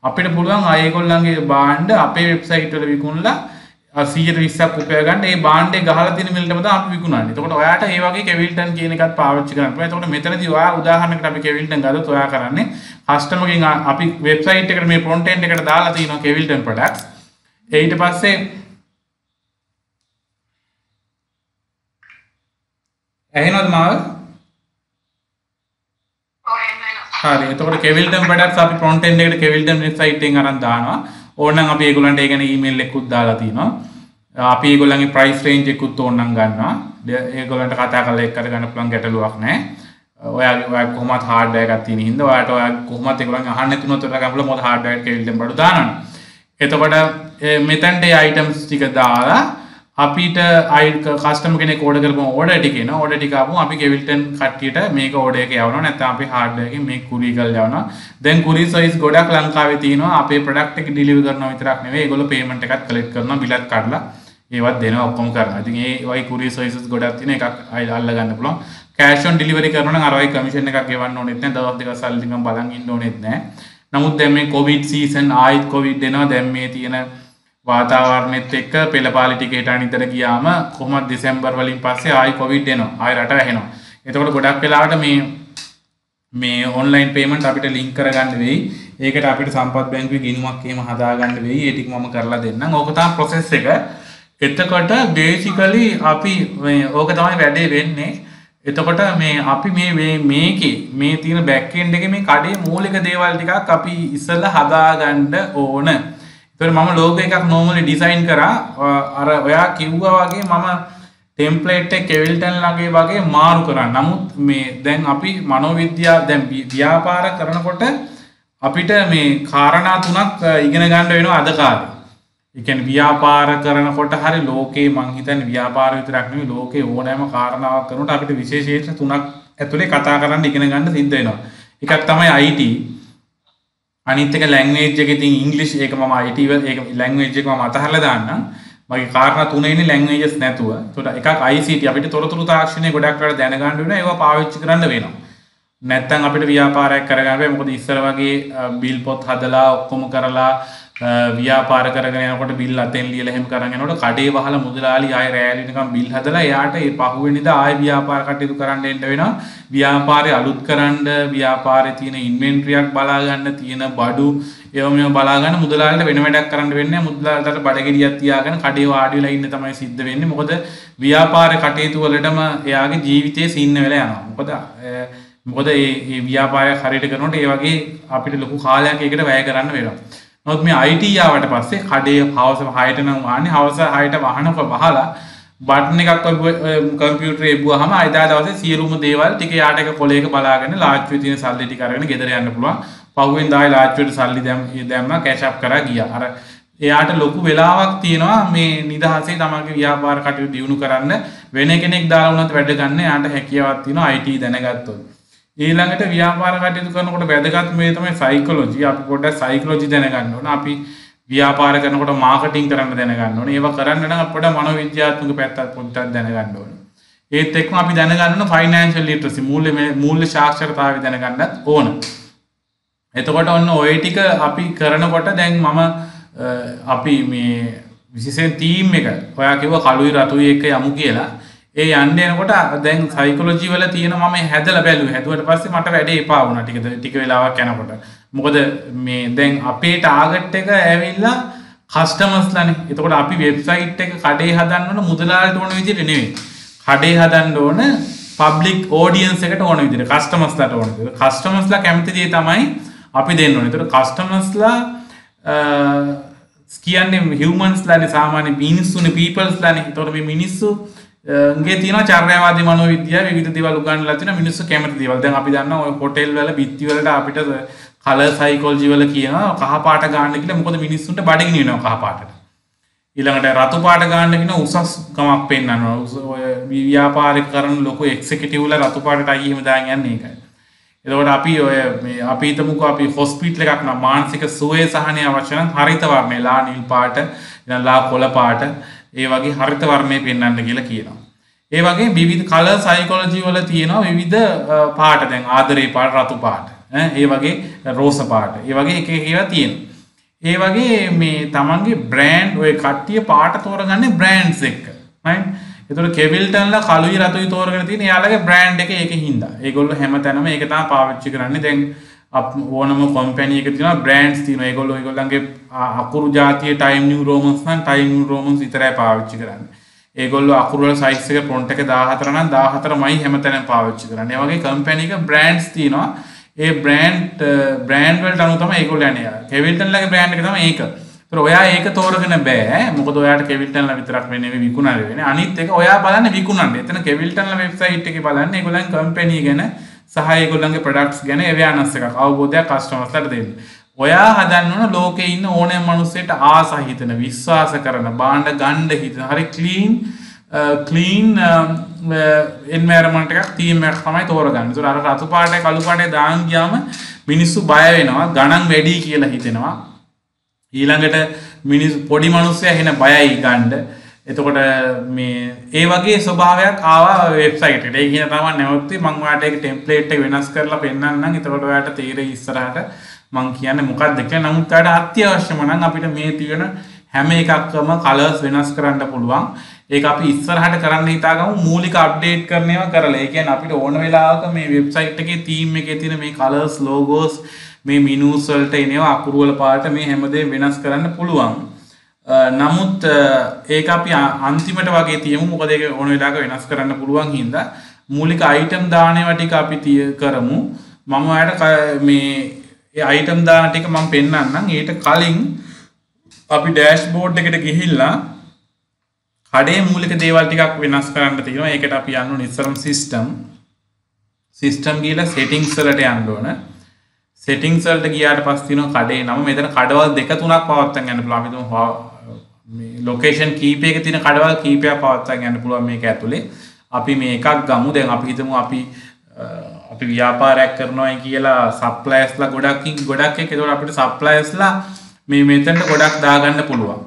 අපිට පුළුවන් ඒගොල්ලන්ගේ භාණ්ඩ අපේ වෙබ්සයිට් වල විකුණලා 120ක් උපය ගන්න. ඒ භාණ්ඩේ ගහලා තියෙන මිලටම තමයි අපි විකුණන්නේ. එතකොට ඔයාට මේ වගේ කෙවිල්ටන් කියන එකත් පාවිච්චි කරන්න පුළුවන්. එතකොට මෙතනදී ඔයා උදාහරණයකට අපි කෙවිල්ටන් ගත්තොත් ඔයා කරන්නේ කස්ටමර්ගෙන් අපි වෙබ්සයිට් එකට මේ ෆ්‍රොන්ට් එන්ඩ් එකට දාලා තියෙනවා කෙවිල්ටන් ප්‍රොඩක්ට්ස්. ඊට පස්සේ ඇහෙනවද මාව? හරි. එතකොට කෙවිල්ටන් ප්‍රොඩක්ට්ස් අපි ෆ්‍රොන්ට් එන්ඩ් එකට කෙවිල්ටන් වෙබ්සයිට් එකෙන් අරන් දානවා. ඕනනම් අපි ඒගොල්ලන්ට ඒ ගැන ඊමේල් එකකුත් දාලා තිනවා. අපි ඒගොල්ලන්ගේ ප්‍රයිස් රේන්ජ් එකකුත් ඕනනම් ගන්නවා. ඒගොල්ලන්ට කතා කරලා එක් කරගන්න පුළුවන් ගැටලුවක් නැහැ. ඔයාගේ කොහොමත් හાર્ඩ්වෙයාර් එකක් තියෙන හින්දා ඔයාට කොහොමත් ඒගොල්ලන් අහන්න තුනොත් ඔයාලා ගන්න පුළුවන් මොකද හાર્ඩ්වෙයාර් කෙවිල්ටන් බඩු දානවා. එතකොට මෙතනට ඒ අයිටම්ස් ටික දාලා අපිට කස්ටමර් කෙනෙක් ඕඩර් කරපුවම ඕඩර් ටික එනවා. ඕඩර් ටික ආපුවම අපි කෙවිල්ටන් කට්ටියට මේක ඕඩර් එක යවනවා. නැත්නම් අපි හાર્ඩ්වෙයාර් එකෙන් මේක කුරියර් කරලා යවනවා. දැන් කුරියර් සර්විස් ගොඩක් ලංකාවේ තියෙනවා. අපේ ප්‍රොඩක්ට් එක ඩිලිවර් කරනවා විතරක් නෙවෙයි. ඒගොල්ලෝ පේමන්ට් එකත් කලෙක්ට් කරනවා. බිලත් කඩලා ඒවත් දෙනවා ඔක්කොම කරනවා. ඉතින් ඒ වගේ කුරියර් සර්විසස් ගොඩක් තියෙන එකක් අල්ල ගන්න පුළුවන්. කෑෂ් ඔන් ඩිලිවරි කරනවා නම් අර වගේ කමිෂන් එකක් ගෙවන්න ඕනෙත් නැහැ. දවස් දෙකක් සල්ලි ටිකක් බලන් ඉන්න ඕනෙත් නැහැ. නමුත් දැන් මේ කොවිඩ් සීසන් ආයිත් කොවිඩ් එනවා. දැන් මේ තියෙන වාතාවරණෙත් එක්ක පෙළපාලි ටික හිට අනිතර ගියාම කොහොමද දෙසැම්බර් වලින් පස්සේ ආයි කොවිඩ් එනවා. ආයි රට වැහෙනවා. එතකොට ගොඩක් වෙලාවට මේ මේ ඔන්ලයින් පේමන්ට් අපිට ලින්ක් කරගන්න වෙයි. ඒකට අපිට සම්පත් බැංකුවේ ගිණුමක් එහෙම හදාගන්න වෙයි. ඒ ටික මම කරලා දෙන්නම්. ඕක තමයි process එක. එතකොට basically අපි ඕක තමයි වැඩේ වෙන්නේ. එතකොට මේ අපි මේකේ මේ තියෙන බෑක් එන්ඩ් එකේ මේ කඩේ මූලික දේවල් ටිකක් අපි ඉස්සෙල්ලා හදාගන්න ඕන. ඒතකොට මම ලෝගෝ එකක් normally design කරා. අර ඔයා කිව්වා වගේ මම ටෙම්ප්ලේට් එක කෙවිල්ටන් ළඟේ වගේ මාරු කරා. නමුත් මේ දැන් අපි මනෝවිද්‍යාව දැන් ව්‍යාපාර කරනකොට අපිට මේ කාරණා තුනක් ඉගෙන ගන්න වෙනවා අද කාලේ. ඒ කියන්නේ ව්‍යාපාර කරනකොට හරි ලෝකේ මං හිතන්නේ ව්‍යාපාර විතරක් නෙවෙයි ලෝකේ ඕනෑම කාරණාවක් කරනකොට අපිට විශේෂ තුනක් ඇතුලේ කතා කරන්න ඉගෙන ගන්න සිද්ධ වෙනවා. එකක් තමයි IT. අනිත් එක ලැන්ග්වේජ් එක ඉතින් ඉංග්‍රීසි ඒක මම IT ඒක ලැන්ග්වේජ් එක මම අතහරලා දාන්නම්. මගේ කාරණා තුනේ ඉන්නේ ලැන්ග්වේජස් නැතුව. ඒකට එකක් ICT අපිට තොරතුරු තාක්ෂණය ගොඩක් වෙලා දැනගන්න වෙනවා. ඒවා පාවිච්චි කරන්න වෙනවා. නැත්තම් අපිට ව්‍යාපාරයක් කරගන්න බෑ. මොකද ඉස්සර වගේ බිල් පොත් හදලා ඔක්කොම කරලා ව්‍යාපාර කරගෙන යනකොට බිල් අතෙන් ලියලා එහෙම කරගෙන යනකොට කඩේ වහලා මුදලාලි ආයෙ රෑලි නිකන් බිල් හදලා එයාට ඒ පහුවෙනිදා ආයෙ ව්‍යාපාර කටයුතු කරන්න එන්න වෙනවා. ව්‍යාපාරේ අලුත් කරන්න, ව්‍යාපාරේ තියෙන ඉන්වෙන්ටරියක් බලා ගන්න, තියෙන බඩු ඒව මේව බලා ගන්න මුදලාලිට වෙන වැඩක් කරන්න වෙන්නේ නැහැ. මුදලාලිට බඩගෙඩියක් තියාගෙන කඩේ වාඩි වෙලා ඉන්න තමයි සිද්ධ වෙන්නේ. මොකද ව්‍යාපාර කටයුතු වලටම එයාගේ ජීවිතේ සින්න වෙලා යනවා. මොකද මේ ව්‍යාපාරය හරියට කරනකොට ඒ වගේ අපිට ලොකු කාලයක් ඒකට වැය කරන්න වෙනවා. නමුත් මේ IT ආවට පස්සේ කඩේ හවස 6ට නම් වහන්නේ හවස 6ට වහනකොට වහලා බටන් එකක් කම්පියුටරේ එබුවාම අයිදා දවසේ සියලුම දේවල් ටික යාට එක කොලයක බලාගෙන ලාච්චුවේ තියෙන සල්ලි ටික අරගෙන ගෙදර යන්න පුළුවන්. පහුවෙන් දායි ලාච්චුවට සල්ලි දැම්ම කැෂ් අප් කරා ගියා. අර එයාට ලොකු වෙලාවක් තියෙනවා මේ නිදහසේ තමන්ගේ ව්‍යාපාර කටයුතු දියුණු කරන්න. වෙන කෙනෙක් දාලා වුණත් වැඩ ගන්න යාට හැකියාවක් තියෙනවා IT දැනගත්තොත්. ඊළඟට ව්‍යාපාර කටයුතු කරනකොට වැදගත් මේ තමයි සයිකොලොජි. අපි පොඩ්ඩක් සයිකොලොජි දැනගන්න ඕන. අපි ව්‍යාපාර කරනකොට මාකටිං කරන්න දැනගන්න ඕන. ඒවා කරන්න නම් අපිට මනෝවිද්‍යාත්මක පැත්තත් පොඩ්ඩක් දැනගන්න ඕන. ඒත් එක්කම අපි දැනගන්න ඕන ෆයිනෑන්ෂල් ලිටරසි මූල්‍ය සාක්ෂරතාවය දැනගන්නත් ඕන. එතකොට ඔන්න ওই ටික අපි කරනකොට දැන් මම අපි මේ විශේෂයෙන් ටීම් එක ඔයා කිව්වා කළුයි රතුයි එක යමු කියලා. ඒ යන්න එනකොට දැන් සයිකොලොජි වල තියෙන මම හැදලා බැලුවා. හැදුවට පස්සේ මට වැඩේ එපා වුණා ටික වෙලාවක් යනකොට. මොකද මේ දැන් අපේ ටාගට් එක ඇවිල්ලා කස්ටමර්ස්ලානේ. එතකොට අපි වෙබ්සයිට් එක කඩේ හදන්න ඕන මුදලාලට ඕන විදිහට නෙවෙයි. කඩේ හදන්න ඕන පබ්ලික් ඔඩියන්ස් එකට ඕන විදිහට කස්ටමර්ස්ලාට ඕන විදිහට. කස්ටමර්ස්ලා කැමති දේ තමයි අපි දෙන්න ඕනේ. එතකොට කස්ටමර්ස්ලා කියන්නේ හියුමන්ස්ලානේ සාමාන්‍ය මිනිස්සුනේ පීපල්ස්ලානේ. එතකොට මේ මිනිස්සු ගේ තියෙනවා චර්යාවාදී මනෝවිද්‍යාව විවිධ දේවල් උගන්වලා තියෙනවා මිනිස්සු කැමති දේවල්. දැන් අපි දන්නවා ඔය හොටෙල් වල බිත්ති වලට අපිට කලර් සයිකොලොජි වල කියනවා කහ පාට ගන්න කියලා. මොකද මිනිස්සුන්ට බඩගිනි වෙනවා කහ පාටට. ඊළඟට රතු පාට ගන්න කියනවා උසස් කමක් පෙන්වනවා. ඔය ව්‍යාපාර කරන ලොකු එක්සිකියුටිව් වල රතු පාටට අයිය එහෙම දාන් යන්නේ ඒකයි. එතකොට අපි ඔය මේ අපි හිතමුකෝ අපි හොස්පිටල් එකක් නම් මානසික සුවය සහනය අවශ්‍ය නම් හරිත වර්ණය ලා නිල් පාට ඊළඟ ලා කොළ පාට ඒ වගේ හරිත වර්ණය පෙන්වන්න කියලා කියනවා. ඒ වගේ විවිධ කලර් සයිකොලොජි වල තියෙනවා විවිධ පාට. දැන් ආදරේ පාට රතු පාට ඒ වගේ රෝස පාට ඒ වගේ එක එක ඒවා තියෙනවා. ඒ වගේ මේ තමන්ගේ බ්‍රෑන්ඩ් ඔය කට්ටිය පාට තෝරගන්නේ බ්‍රෑන්ඩ්ස් එක්ක right. ඒතකොට කෙවිල්ටන්ලා කළුයි රතුයි තෝරගෙන තියෙන එයාලගේ බ්‍රෑන්ඩ් එක ඒකේ හින්දා. ඒගොල්ලෝ හැමතැනම ඒක තමයි පාවිච්චි කරන්නේ. දැන් ඕනම කම්පැනි එකක තියෙනවා බ්‍රෑන්ඩ්ස් තියෙනවා. ඒගොල්ලන්ගේ අකුරු ජාතිය ටයිම් නිව් රෝමන්ස් නම් ටයිම් නිව් රෝමන්ස් විතරයි පාවිච්චි කරන්නේ. ඒගොල්ලෝ අකුරු වල සයිස් එක ෆොන්ට් එක 14 නම් 14මයි හැමතැනම පාවිච්චි කරන්නේ. ඒ වගේ කම්පැනි එක බ්‍රෑන්ඩ්ස් තියෙනවා. ඒ බ්‍රෑන්ඩ් වලට අනුව තමයි ඒගොල්ලෝ යන්නේ. කෙවිල්ටන්ලාගේ බ්‍රෑන්ඩ් එක තමයි ඒක. ඒතර ඔයා ඒක තෝරගෙන බෑ. මොකද ඔයාට කෙවිල්ටන්ලා විතරක් නෙවෙයි විකුණන්න වෙන්නේ. අනිත් එක ඔයා බලන්නේ විකුණන්න. එතන කෙවිල්ටන්ලා වෙබ්සයිට් එකේ බලන්නේ ඒගොල්ලන් කම්පැනි ගැන සහ ඒගොල්ලන්ගේ ප්‍රොඩක්ට්ස් ගැන අවයර්නස් එකක් අවබෝධයක් කස්ටමර්ස්ලාට දෙන්න. ඔයා හදන්න ඕන ලෝකේ ඉන්න ඕනෑම මිනිස්සෙට ආස හිතෙන විශ්වාස කරන බාණ්ඩ ගන්න හිතන හරි ක්ලීන් එන්වයරන්මන්ට් එකක් තීම් එකක් තමයි තෝරගන්නේ. ඒතර අර රතු පාටේ කළු පාටේ දාන් ගියාම මිනිස්සු බය වෙනවා ගණන් වැඩි කියලා හිතෙනවා. ඊළඟට පොඩි මිනිස්සයා එන බයයි ගන්න. එතකොට මේ ඒ වගේ ස්වභාවයක් ආවා වෙබ්සයිට් එකට. ඒ කියන තමයි නැවතුනේ මම ඔයාලට ඒක ටෙම්ප්ලේට් එක වෙනස් කරලා පෙන්නන්නම්. එතකොට ඔයාලට තේරෙයි ඉස්සරහට මං කියන්නේ මොකක්ද කියලා. නමුත් ඔයාලට අත්‍යවශ්‍යම නම් අපිට මේ තියෙන හැම එකක්ම කලර්ස් වෙනස් කරන්න පුළුවන්. ඒක අපි ඉස්සරහට කරන්න හිතාගමු මූලික අප්ඩේට් කරන ඒවා කරලා. ඒ කියන්නේ අපිට ඕන වෙලාවක මේ වෙබ්සයිට් එකේ තීම් එකේ තියෙන මේ කලර්ස් ලෝගෝස් මේ මිනූස් වලට එනවා අකුරු වල පාට මේ හැමදේම වෙනස් කරන්න පුළුවන්. නමුත් ඒක අපි අන්තිමට වගේ තියමු. මොකද ඒක ඕන වෙලාවක වෙනස් කරන්න පුළුවන් හින්දා මූලික අයිටම් දාන ඒවා ටික අපි කරමු. මම ඔයාලට මේ ඒ අයිටම් දාන ටික මම පෙන්නන්නම්. ඊට කලින් අපි ඩෑෂ්බෝඩ් එකට ගිහිල්ලා කඩේ මූලික දේවල් ටිකක් වෙනස් කරන්න තියෙනවා. ඒකට අපි යන්න ඕනේ ඉස්සරම සිස්ටම් ගිහලා සෙටින්ග්ස් වලට යන්න ඕන. සෙටින්ග්ස් වලට ගියාට පස්සේ තියෙනවා කඩේ නම. මෙතන කඩවල් දෙක තුනක් පවත්වාගෙන යන්න පුළුවන්. අපි තුමු මේ ලොකේෂන් කීපයක තියෙන කඩවල් කීපයක් පවත්වාගෙන යන්න පුළුවන් මේක ඇතුලේ. අපි මේ එකක් ගමු. දැන් අපි හිතමු අපි ව්‍යාපාරයක් කරනවා කියලා සප්ලයර්ස්ලා ගොඩක් එක්ක. ඒතකොට අපිට සප්ලයර්ස්ලා මේ මෙතනට ගොඩක් දාගන්න පුළුවන්.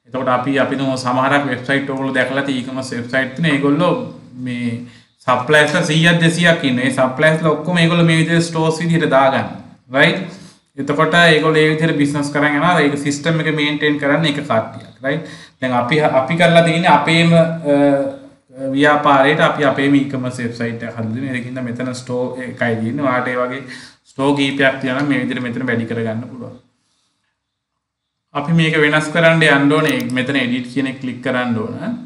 එතකොට අපි තුමු සමහරක් වෙබ්සයිට් ඔයගොල්ලෝ දැකලා තියෙන e-commerce වෙබ්සයිට් තියෙන ඒගොල්ලෝ මේ සප්ලයර්ස්ලා 100ක් 200ක් ඉන්නේ. ඒ සප්ලයර්ස්ලා ඔක්කොම ඒගොල්ලෝ මේ විදිහට ස්ටෝර්ස් විදිහට දාගන්න. රයිට්? එතකොට ඒගොල්ලෝ ඒ විදිහට බිස්නස් කරන් යනවා. ඒක සිස්ටම් එක මේන්ටේන් කරන්න එක කට්ටියක්. රයිට්? දැන් අපි කරලා තියෙන්නේ අපේම ව්‍යාපාරයට අපි අපේම e-commerce වෙබ්සයිට් එක හදලා දෙන. ඒකින්ද මෙතන ස්ටෝර් එකයි තියෙන්නේ. ඔයාලට ඒ වගේ ස්ටෝර් කීපයක් තියෙනවා මේ විදිහට මෙතන වැඩි කරගන්න පුළුවන්. අපි මේක වෙනස් කරන්න යන්න ඕනේ. මෙතන edit කියන එක ක්ලික් කරන්න ඕන.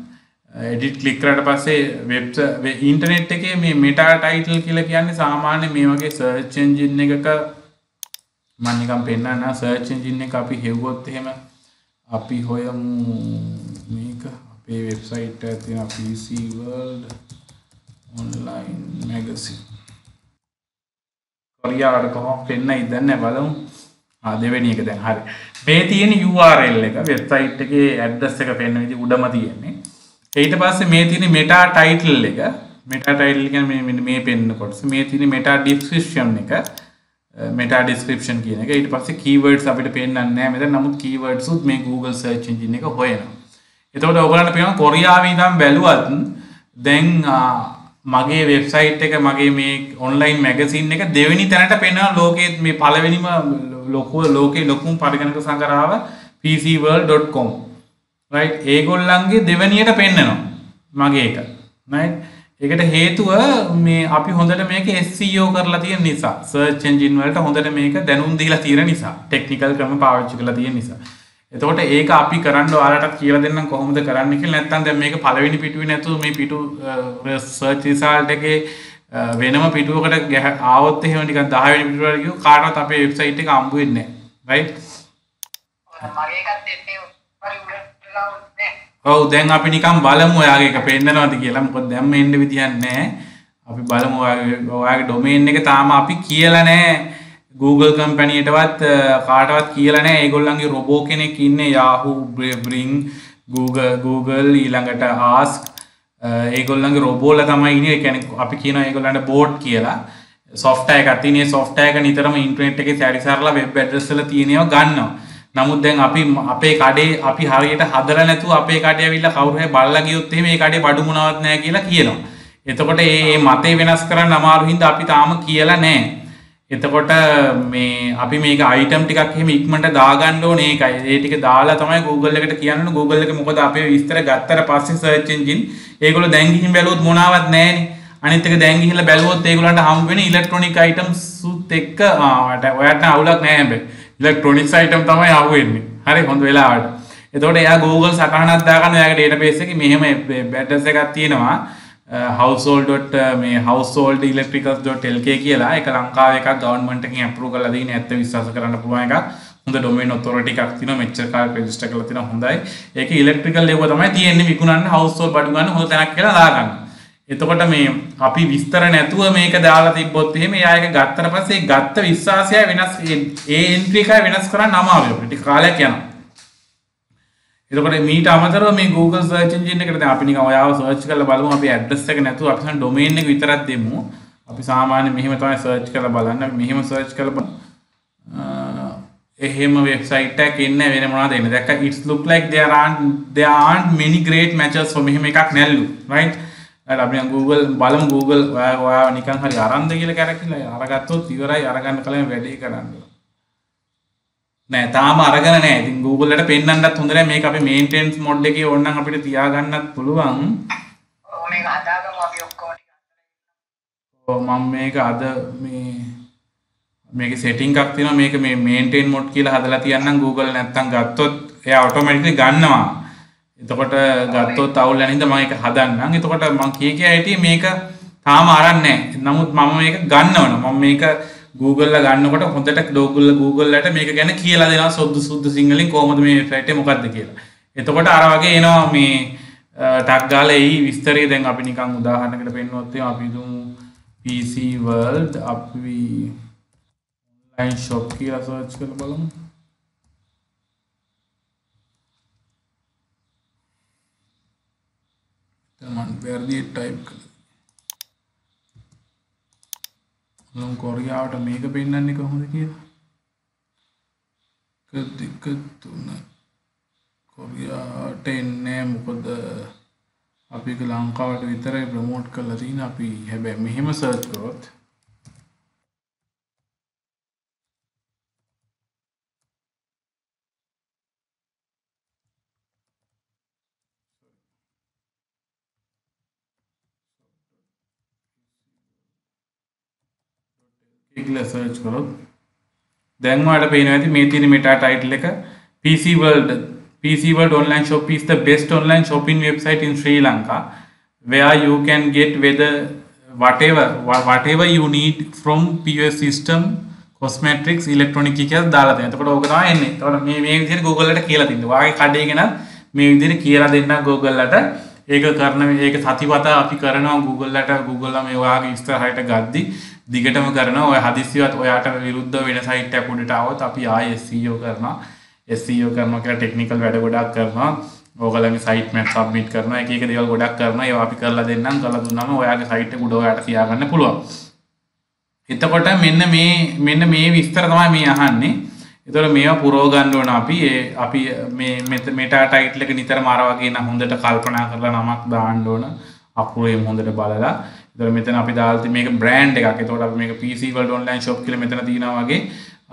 edit ක්ලික් කරාට පස්සේ ඉන්ටර්නෙට් එකේ මේ meta title කියලා කියන්නේ සාමාන්‍ය මේ වගේ search engine එකක මම නිකන් පෙන්නන්න search engine එක අපි හෙව්වොත් එහෙම අපි හොයමු මේක අපේ වෙබ්සයිට් එකේ තියෙන PC World online magazine කොරියාවට කොහොම පෙන්නයිද දැන් බලමු. දෙවෙනි එක දැන් හරි. මේ තියෙන URL එක වෙබ්සයිට් එකේ ඇඩ්‍රස් එක පෙන්න විදිහ උඩම තියෙන්නේ. ඊට පස්සේ මේ තියෙන meta title එක. meta title කියන්නේ මෙන්න මේ පෙන්න කොටස. මේ තියෙන meta description එක. meta description කියන එක. ඊට පස්සේ keywords අපිට පෙන්නන්නේ නැහැ මෙතන. නමුත් keywords උත් මේ Google search engine එක හොයනවා. එතකොට ඔයගොල්ලන්ට පේනවා කොරියාවේ ඉඳන් බැලුවත් දැන් මගේ වෙබ්සයිට් එක මගේ මේ ඔන්ලයින් මැගසින් එක දෙවෙනි තැනට පෙනෙනවා ලෝකයේ මේ පළවෙනිම ලෝකේ ලොකුම පරිගණක සංග්‍රහව pcworld.com right ඒගොල්ලන්ගේ දෙවෙනියට පෙන්නනවා මගේ එක right ඒකට හේතුව මේ අපි හොඳට මේක SEO කරලා තියෙන නිසා search engine වලට හොඳට මේක දැනුම් දීලා තියෙන නිසා technical ක්‍රම පාවිච්චි කරලා තියෙන නිසා එතකොට ඒක අපි කරන්න ඔයාලටත් කියලා දෙන්නම් කොහොමද කරන්න කියලා නැත්නම් දැන් මේක පළවෙනි පිටුවේ නැතුව මේ පිටු search result එකේ වෙනම පිටුවකට ආවොත් එහෙම නිකන් 10 වෙනි පිටුවට ගියෝ කාටවත් අපේ වෙබ්සයිට් එක හම්බ වෙන්නේ නැහැ right මගේ එකත් එන්නේ පරිවර්තනලා ඔව් දැන් අපි නිකන් බලමු ඔයාගේ එක පෙන්නනවද කියලා මොකද දැන් මේ එන්න විදියක් නැහැ අපි බලමු ඔයාගේ ඩොමේන් එක තාම අපි කියලා නැහැ Google කම්පැනියටවත් කාටවත් කියලා නැහැ ඒගොල්ලන්ගේ රොබෝ කෙනෙක් ඉන්නේ Yahoo Bing Google ඊළඟට Ask ඒගොල්ලන්ගේ රොබෝලා තමයි ඉන්නේ ඒ කියන්නේ අපි කියනවා ඒගොල්ලන්ට බෝට් කියලා software එකක් තියෙන ඒ software එක නිතරම ඉන්ටර්නෙට් එකේ සැරිසරලා web address වල තියෙනව ගන්නවා නමුත් දැන් අපි අපේ කඩේ අපි හරියට හදලා නැතුව අපේ කඩේ ඇවිල්ලා කවුරු හරි බලලා ගියොත් එහෙම ඒ කඩේ බඩු මොනවත් නැහැ කියලා කියනවා එතකොට මේ මතේ වෙනස් කරන්න අමාරු හින්දා අපි තාම කියලා නැහැ එතකොට මේ අපි මේක අයිටම් ටිකක් එහෙම ඉක්මනට දාගන්න ඕනේ ඒකයි. ඒ ටික දාලා තමයි Google එකට කියන්න Google එක මොකද අපේ විස්තර ගත්තට පස්සේ search engine ඒගොල්ලෝ දැන් ගිහින් බැලුවොත් මොනවත් නැහැනේ. අනිත් එක දැන් ගිහිල්ලා බැලුවොත් ඒගොල්ලන්ට හම්බ වෙන ඉලෙක්ට්‍රොනික items උත් එක්ක ඔයාලට අවුලක් නැහැ හැබැයි. ඉලෙක්ට්‍රොනික්ස් item තමයි අහු වෙන්නේ. හරි හොඳ වෙලාවට. එතකොට එයා Google සටහනක් දාගන්න එයාගේ database එකේ මෙහෙම address එකක් තියෙනවා. household electricals.lk කියලා ඒක ලංකාවේ එකක් ගවර්න්මන්ට් එකෙන් අප්‍රූව් කරලා දෙන ඇත්ත විශ්වාස කරන්න පුළුවන් එකක් හොඳ ඩොමේන් ඔතොරිටි එකක් තියෙනවා මෙච්චර කාලෙ රෙජිස්ටර් කරලා තියෙනවා හොඳයි ඒක ඉලෙක්ට්‍රිකල් ඒව තමයි තියෙන්නේ විකුණන්න household බඩු ගන්න හොඳ තැනක් කියලා දාගන්න එතකොට මේ අපි විස්තර නැතුව මේක දාලා තිබ්බොත් එහෙම එයා ඒක ගත්තට පස්සේ ගත්ත විශ්වාසය වෙනස් ඒ එන්ට්‍රි එක වෙනස් කරන්න අමාරුයි අපිට කාලයක් යනවා එතකොට මීට අමතරව මේ Google search engine එකට දැන් අපි නිකන් ඔයාව search කරලා බලමු අපි address එක නැතුව අපි සම් domain එක විතරක් දෙමු අපි සාමාන්‍ය මෙහෙම තමයි search කරලා බලන්න අපි මෙහෙම search කරලා බලමු එහෙම website එකක් ඉන්නේ වෙන මොනවද එන්නේ දැක්ක it's look like there aren't many great matches for මෙහෙම එකක් නැල්ලු right හරි අපි Google බලමු Google ඔයාව නිකන් හරි අරන්ද කියලා කරකිලා අරගත්තොත් ඉවරයි අරගන්න කලින් වැඩේ කරන්න නෑ තාම අරගෙන නෑ. ඉතින් Google එකට පෙන්නන්නත් හොඳ නෑ. මේක අපි මේන්ටෙනන්ස් මොඩ් එකේ ඕනනම් අපිට තියාගන්නත් පුළුවන්. ඔව් මේක හදාගමු අපි ඔක්කොම ටික. ඔව් මම මේක අද මේකේ සෙටින්ග් එකක් තියෙනවා. මේක මේ මේන්ටේන් මොඩ් කියලා හදලා තියන්නම් Google නැත්තම් ගත්තොත් එයා ඔටෝමැටිකලි ගන්නවා. එතකොට ගත්තොත් අවුල් නැනින්ද මම ඒක හදන්නම්. එතකොට මම කිය හිටියේ මේක තාම අරන් නැහැ. නමුත් මම මේක ගන්නවනවා. මම මේක Google ලා ගන්නකොට හොඳට Google ලට මේක ගැන කියලා දෙනවා සුද්ධ සිංහලෙන් කොහොමද මේ වෙබ්සයිට් එක මොකක්ද කියලා. එතකොට අර වගේ එනවා මේ ටග් ගාලා එයි විස්තරය. දැන් අපි නිකන් උදාහරණයකට පෙන්නුවොත් අපි දුමු PC World අපි online shop කියලා සර්ච් කරලා බලමු. තමන් වැරදි ටයිප් කළා. මම කොරියාවට මේක පෙන්නන්නේ කොහොමද කියලා. 1 2 3 කොරියාට එන්නේ මොකද අපි ලංකාවට විතරයි ප්‍රොමෝට් කරලා තියෙන. අපි හැබැයි මෙහෙම සර්ච් කරොත් කියලා සර්ච් කරොත් දැන් ඔයාලට පේනවා ඇති මේ තියෙන මෙටා ටයිටල් එක PC World online shop is the best online shopping website in Sri Lanka where you can get whatever you need from POS system cosmetics electronic කියලා දාලා තියෙනවා. එතකොට ඕක තමයි එන්නේ. එතකොට මේ විදිහට Google එකට කියලා තින්නවා. වාගේ කඩේ ගෙනත් මේ විදිහට කියලා දෙන්න Google එකට. ඒක කරන ඒක සතිපතා අපි කරනවා Google එකට. Google ලා මේ වාගේ ඉස්සරහට ගද්දි දිගටම කරනවා. ඔය හදිස්සියවත් ඔයාට විරුද්ධ වෙන සයිට් එකක් උඩට આવොත් අපි ආයෙ SEO කරනවා. SEO කරනවා කියලා ටෙක්නිකල් වැඩ ගොඩක් කරනවා. ඕගොල්ලන්ගේ සයිට් මැප් සබ්මිට් කරනවා. එක එක දේවල් ගොඩක් කරනවා. ඒවා අපි කරලා දෙන්නම්. කරලා දුන්නාම ඔයාගේ සයිට් එක උඩ ඔයාට තියාගන්න පුළුවන්. එතකොට මෙන්න මේ විස්තර තමයි මේ අහන්නේ. එතකොට මේවා පුරව ගන්න ඕන අපි මේ මෙටා ටයිටල් එක නිතරම අර වගේ නම් හොඳට කල්පනා කරලා නමක් දාන්න ඕන. අකුරේම හොඳට බලලා. එතකොට මෙතන අපි දාලා තියෙන මේක බ්‍රෑන්ඩ් එකක්. එතකොට අපි මේක PC World online shop කියලා මෙතන තියෙනවා වගේ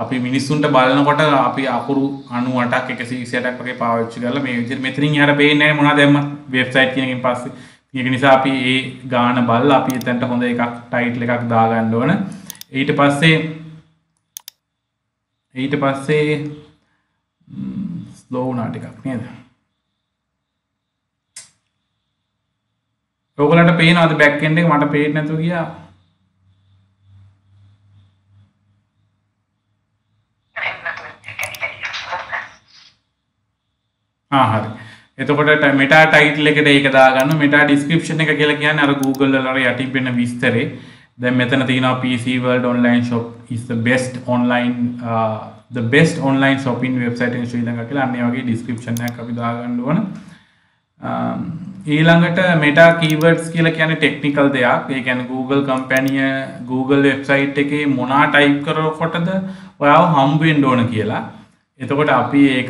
අපි මිනිස්සුන්ට බලනකොට අපි අකුරු 98ක් 128ක් වගේ පාවිච්චි කරලා මේ විදිහට මෙතනින් එහාට පේන්නේ නැහැ මොනවද දැම්ම වෙබ්සයිට් කියනකින් පස්සේ. ඒක නිසා අපි ඒ ගාන බලලා අපි එතනට හොඳ එකක් ටයිටල් එකක් දාගන්න ඕන. ඊට පස්සේ ස්ලෝ වුණා ටිකක් නේද? ඔයගොල්ලන්ට පේනවද බෑක් එන්ඩ් එක? මට පේන්නේ නැතුව ගියා. හරි. එතකොට මෙටා ටයිටල් එකට ඒක දාගන්න. මෙටා ඩිස්ක්‍රිප්ෂන් එක කියලා කියන්නේ අර Google වල අර යටින් පෙන්න විස්තරේ. දැන් මෙතන තියෙනවා PC World online shop is the best online shopping website in Sri Lanka කියලා. අන්න ඒ වගේ ඩිස්ක්‍රිප්ෂන් එකක් අපි දාගන්න ඕන. ඊළඟට මෙටා කීවර්ඩ්ස් කියලා කියන්නේ ටෙක්නිකල් දෙයක්. ඒ කියන්නේ Google කම්පැනි Google වෙබ්සයිට් එකේ මොනවා ටයිප් කරනකොටද ඔයාව හම්බ වෙන්න ඕන කියලා. එතකොට අපි ඒක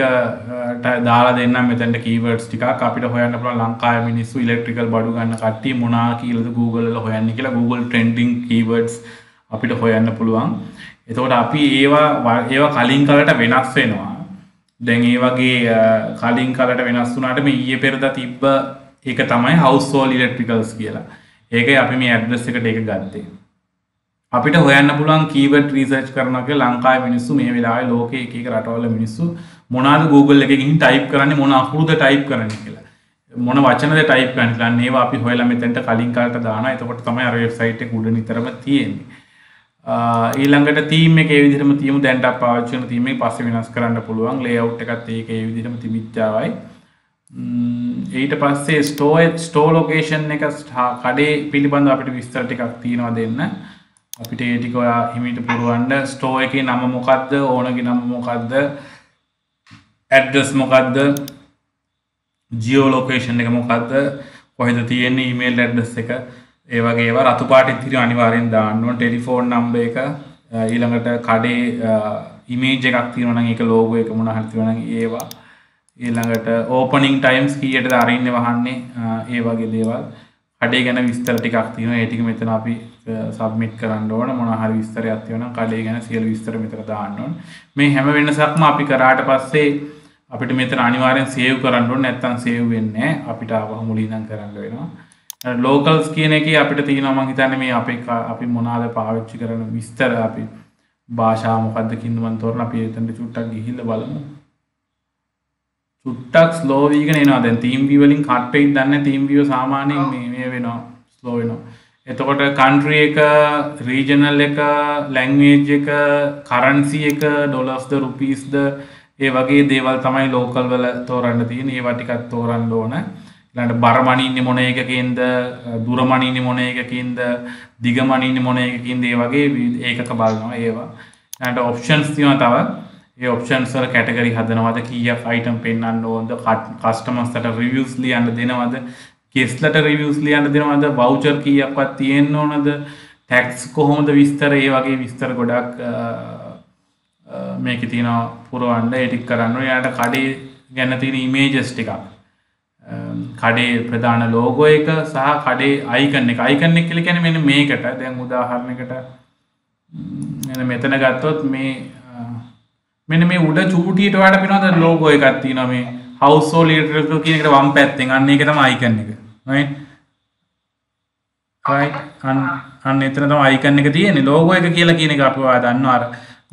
දාලා දෙන්නම් මෙතනට කීවර්ඩ්ස් ටිකක්. අපිට හොයන්න පුළුවන් ලංකාවේ මිනිස්සු ඉලෙක්ට්‍රිකල් බඩු ගන්න කට්ටිය මොනවා කියලාද Google වල හොයන්නේ කියලා. Google trending keywords අපිට හොයන්න පුළුවන්. එතකොට අපි ඒවා කලින් කාලට වෙනස් වෙනවා. දැන් ඒ වගේ කලින් කාලට වෙනස් වුණාට මේ ඊයේ පෙරදා තිබ්බ ඒක තමයි household electricals කියලා. ඒකයි අපි මේ ඇඩ්‍රස් එකට ඒක ගත්තේ. අපිට හොයන්න පුළුවන් කීවර්ඩ් රිසර්ච් කරනවා කියලා ලංකාවේ මිනිස්සු මේ වෙලාවේ ලෝකයේ එක එක රටවල මිනිස්සු මොනවාද Google එකේ ගිහින් ටයිප් කරන්නේ මොන අකුරුද ටයිප් කරන්නේ කියලා. මොන වචනද ටයිප් කරන්නේ කියලා. අන්න ඒවා අපි හොයලා මෙතෙන්ට කලින් කාලට දානවා. එතකොට තමයි අර වෙබ්සයිට් එක උඩ නිතරම තියෙන්නේ. ඊළඟට තීම් එක ඒ විදිහටම තියමු. දැන්ට අපි පාවිච්චි කරන තීම් එක පස්සේ වෙනස් කරන්න පුළුවන්. ලේඅවුට් එකත් ඒක ඒ විදිහටම තිබිච්චාවයි. ඊට පස්සේ ස්ටෝර් ලොකේෂන් එක කඩේ පිළිබඳව අපිට විස්තර ටිකක් තියෙනවා දෙන්න. අපිට ඒ ටික ඔයා හිමීට පුරවන්න. ස්ටෝර් එකේ නම මොකද්ද? ඕනගේ නම මොකද්ද? ඇඩ්‍රස් මොකද්ද? ජියෝ ලොකේෂන් එක මොකද්ද? කොහෙද තියෙන්නේ? ඊමේල් ඇඩ්‍රස් එක. ඒ වගේ ඒවා රතු පාටින් තියෙන අනිවාර්යෙන් දාන්න ඕන. ටෙලිෆෝන් නම්බර් එක. ඊළඟට කඩේ ඉමේජ් එකක් තියෙනවා නම් ඒක ලෝගෝ එක මොනවා හරි තියෙනවා නම් ඒවා. ඊළඟට ඕපනින් ටයිම්ස් කීයටද අරින්නේ වහන්නේ? ඒ වගේ දේවල්. කඩේ ගැන විස්තර ටිකක් තියෙනවා. ඒ ටික මෙතන අපි සබ්මිට් කරන්න ඕන මොන හරි විස්තරයක් තියෙනවා නම් කඩේ ගැන සියලු විස්තර මෙතන දාන්න ඕන. මේ හැම වෙනසක්ම අපි කරාට පස්සේ අපිට මෙතන අනිවාර්යෙන් සේව් කරන්න ඕනේ නැත්නම් සේව් වෙන්නේ නැහැ. අපිට ආවම මුලින්නම් කරන්න වෙනවා. ලෝකල්ස් කියන එකේ අපිට තියෙනවා මම හිතන්නේ මේ අපි මොනවාද පාවිච්චි කරන විස්තර අපි භාෂාව මොකද්ද කියන මම තෝරන අපි එතනට චුට්ටක් ගිහිල්ලා බලමු. චුට්ටක් ස්ලෝ වීගෙන එනවා. දැන් තීම් වී වලින් කට් වෙයිද දන්නේ නැහැ. තීම් වී සාමාන්‍යයෙන් මේ වෙනවා ස්ලෝ වෙනවා. එතකොට කන්ට්‍රි එක රීජනල් එක ලැන්ග්වේජ් එක කරන්සි එක ඩොලර්ස්ද රුපීස්ද ඒ වගේ දේවල් තමයි ලෝකල් වල තෝරන්න තියෙන්නේ. ඒවා ටිකක් තෝරන්න ඕන. ඊළඟට බර මනින්නේ මොන එකකින්ද, දුර මනින්නේ මොන එකකින්ද, දිග මනින්නේ මොන එකකින්ද, ඒ වගේ ඒකක බලනවා ඒවා. ඊළඟට ඔප්ෂන්ස් තියෙනවා තව. ඒ ඔප්ෂන්ස් වල කැටගරි හදනවද, කීයක් අයිටම් පෙන්වන්න ඕනද, කස්ටමර්ස්ලට රිවිව්ස් ලියන්න දෙනවද, ගෙස්ට්ලට රිවිව්ස් ලියන්න දෙනවද, වවුචර් කීයක්වත් තියෙන්න ඕනද, ටැක්ස් කොහොමද විස්තර, ඒ වගේ විස්තර ගොඩක් මේකේ තියෙනවා පුරවන්න ඒ ටික කරන්න ඕනේ. ඊළඟට කඩේ ගැන තියෙන ඉමේජස් ටිකක්. කඩේ ප්‍රධාන ලෝගෝ එක සහ කඩේ අයිකන් එක. අයිකන් එක කියලා කියන්නේ මෙන්න මේකට. දැන් උදාහරණයකට මෙන්න මෙතන ගත්තොත් මේ මෙන්න මේ උඩ චූටියට වඩා පිනවද ලෝගෝ එකක් තියෙනවා මේ හවුස් හෝල්ඩ් ඉලෙක්ට්‍රිකල් කියන එකට වම් පැත්තෙන්. අන්න ඒක තමයි අයිකන් එක. right අන්න එතන තමයි අයිකන් එක තියෙන්නේ. ලෝගෝ එක කියලා කියන එක අපි ඔයා දන්නවා. අර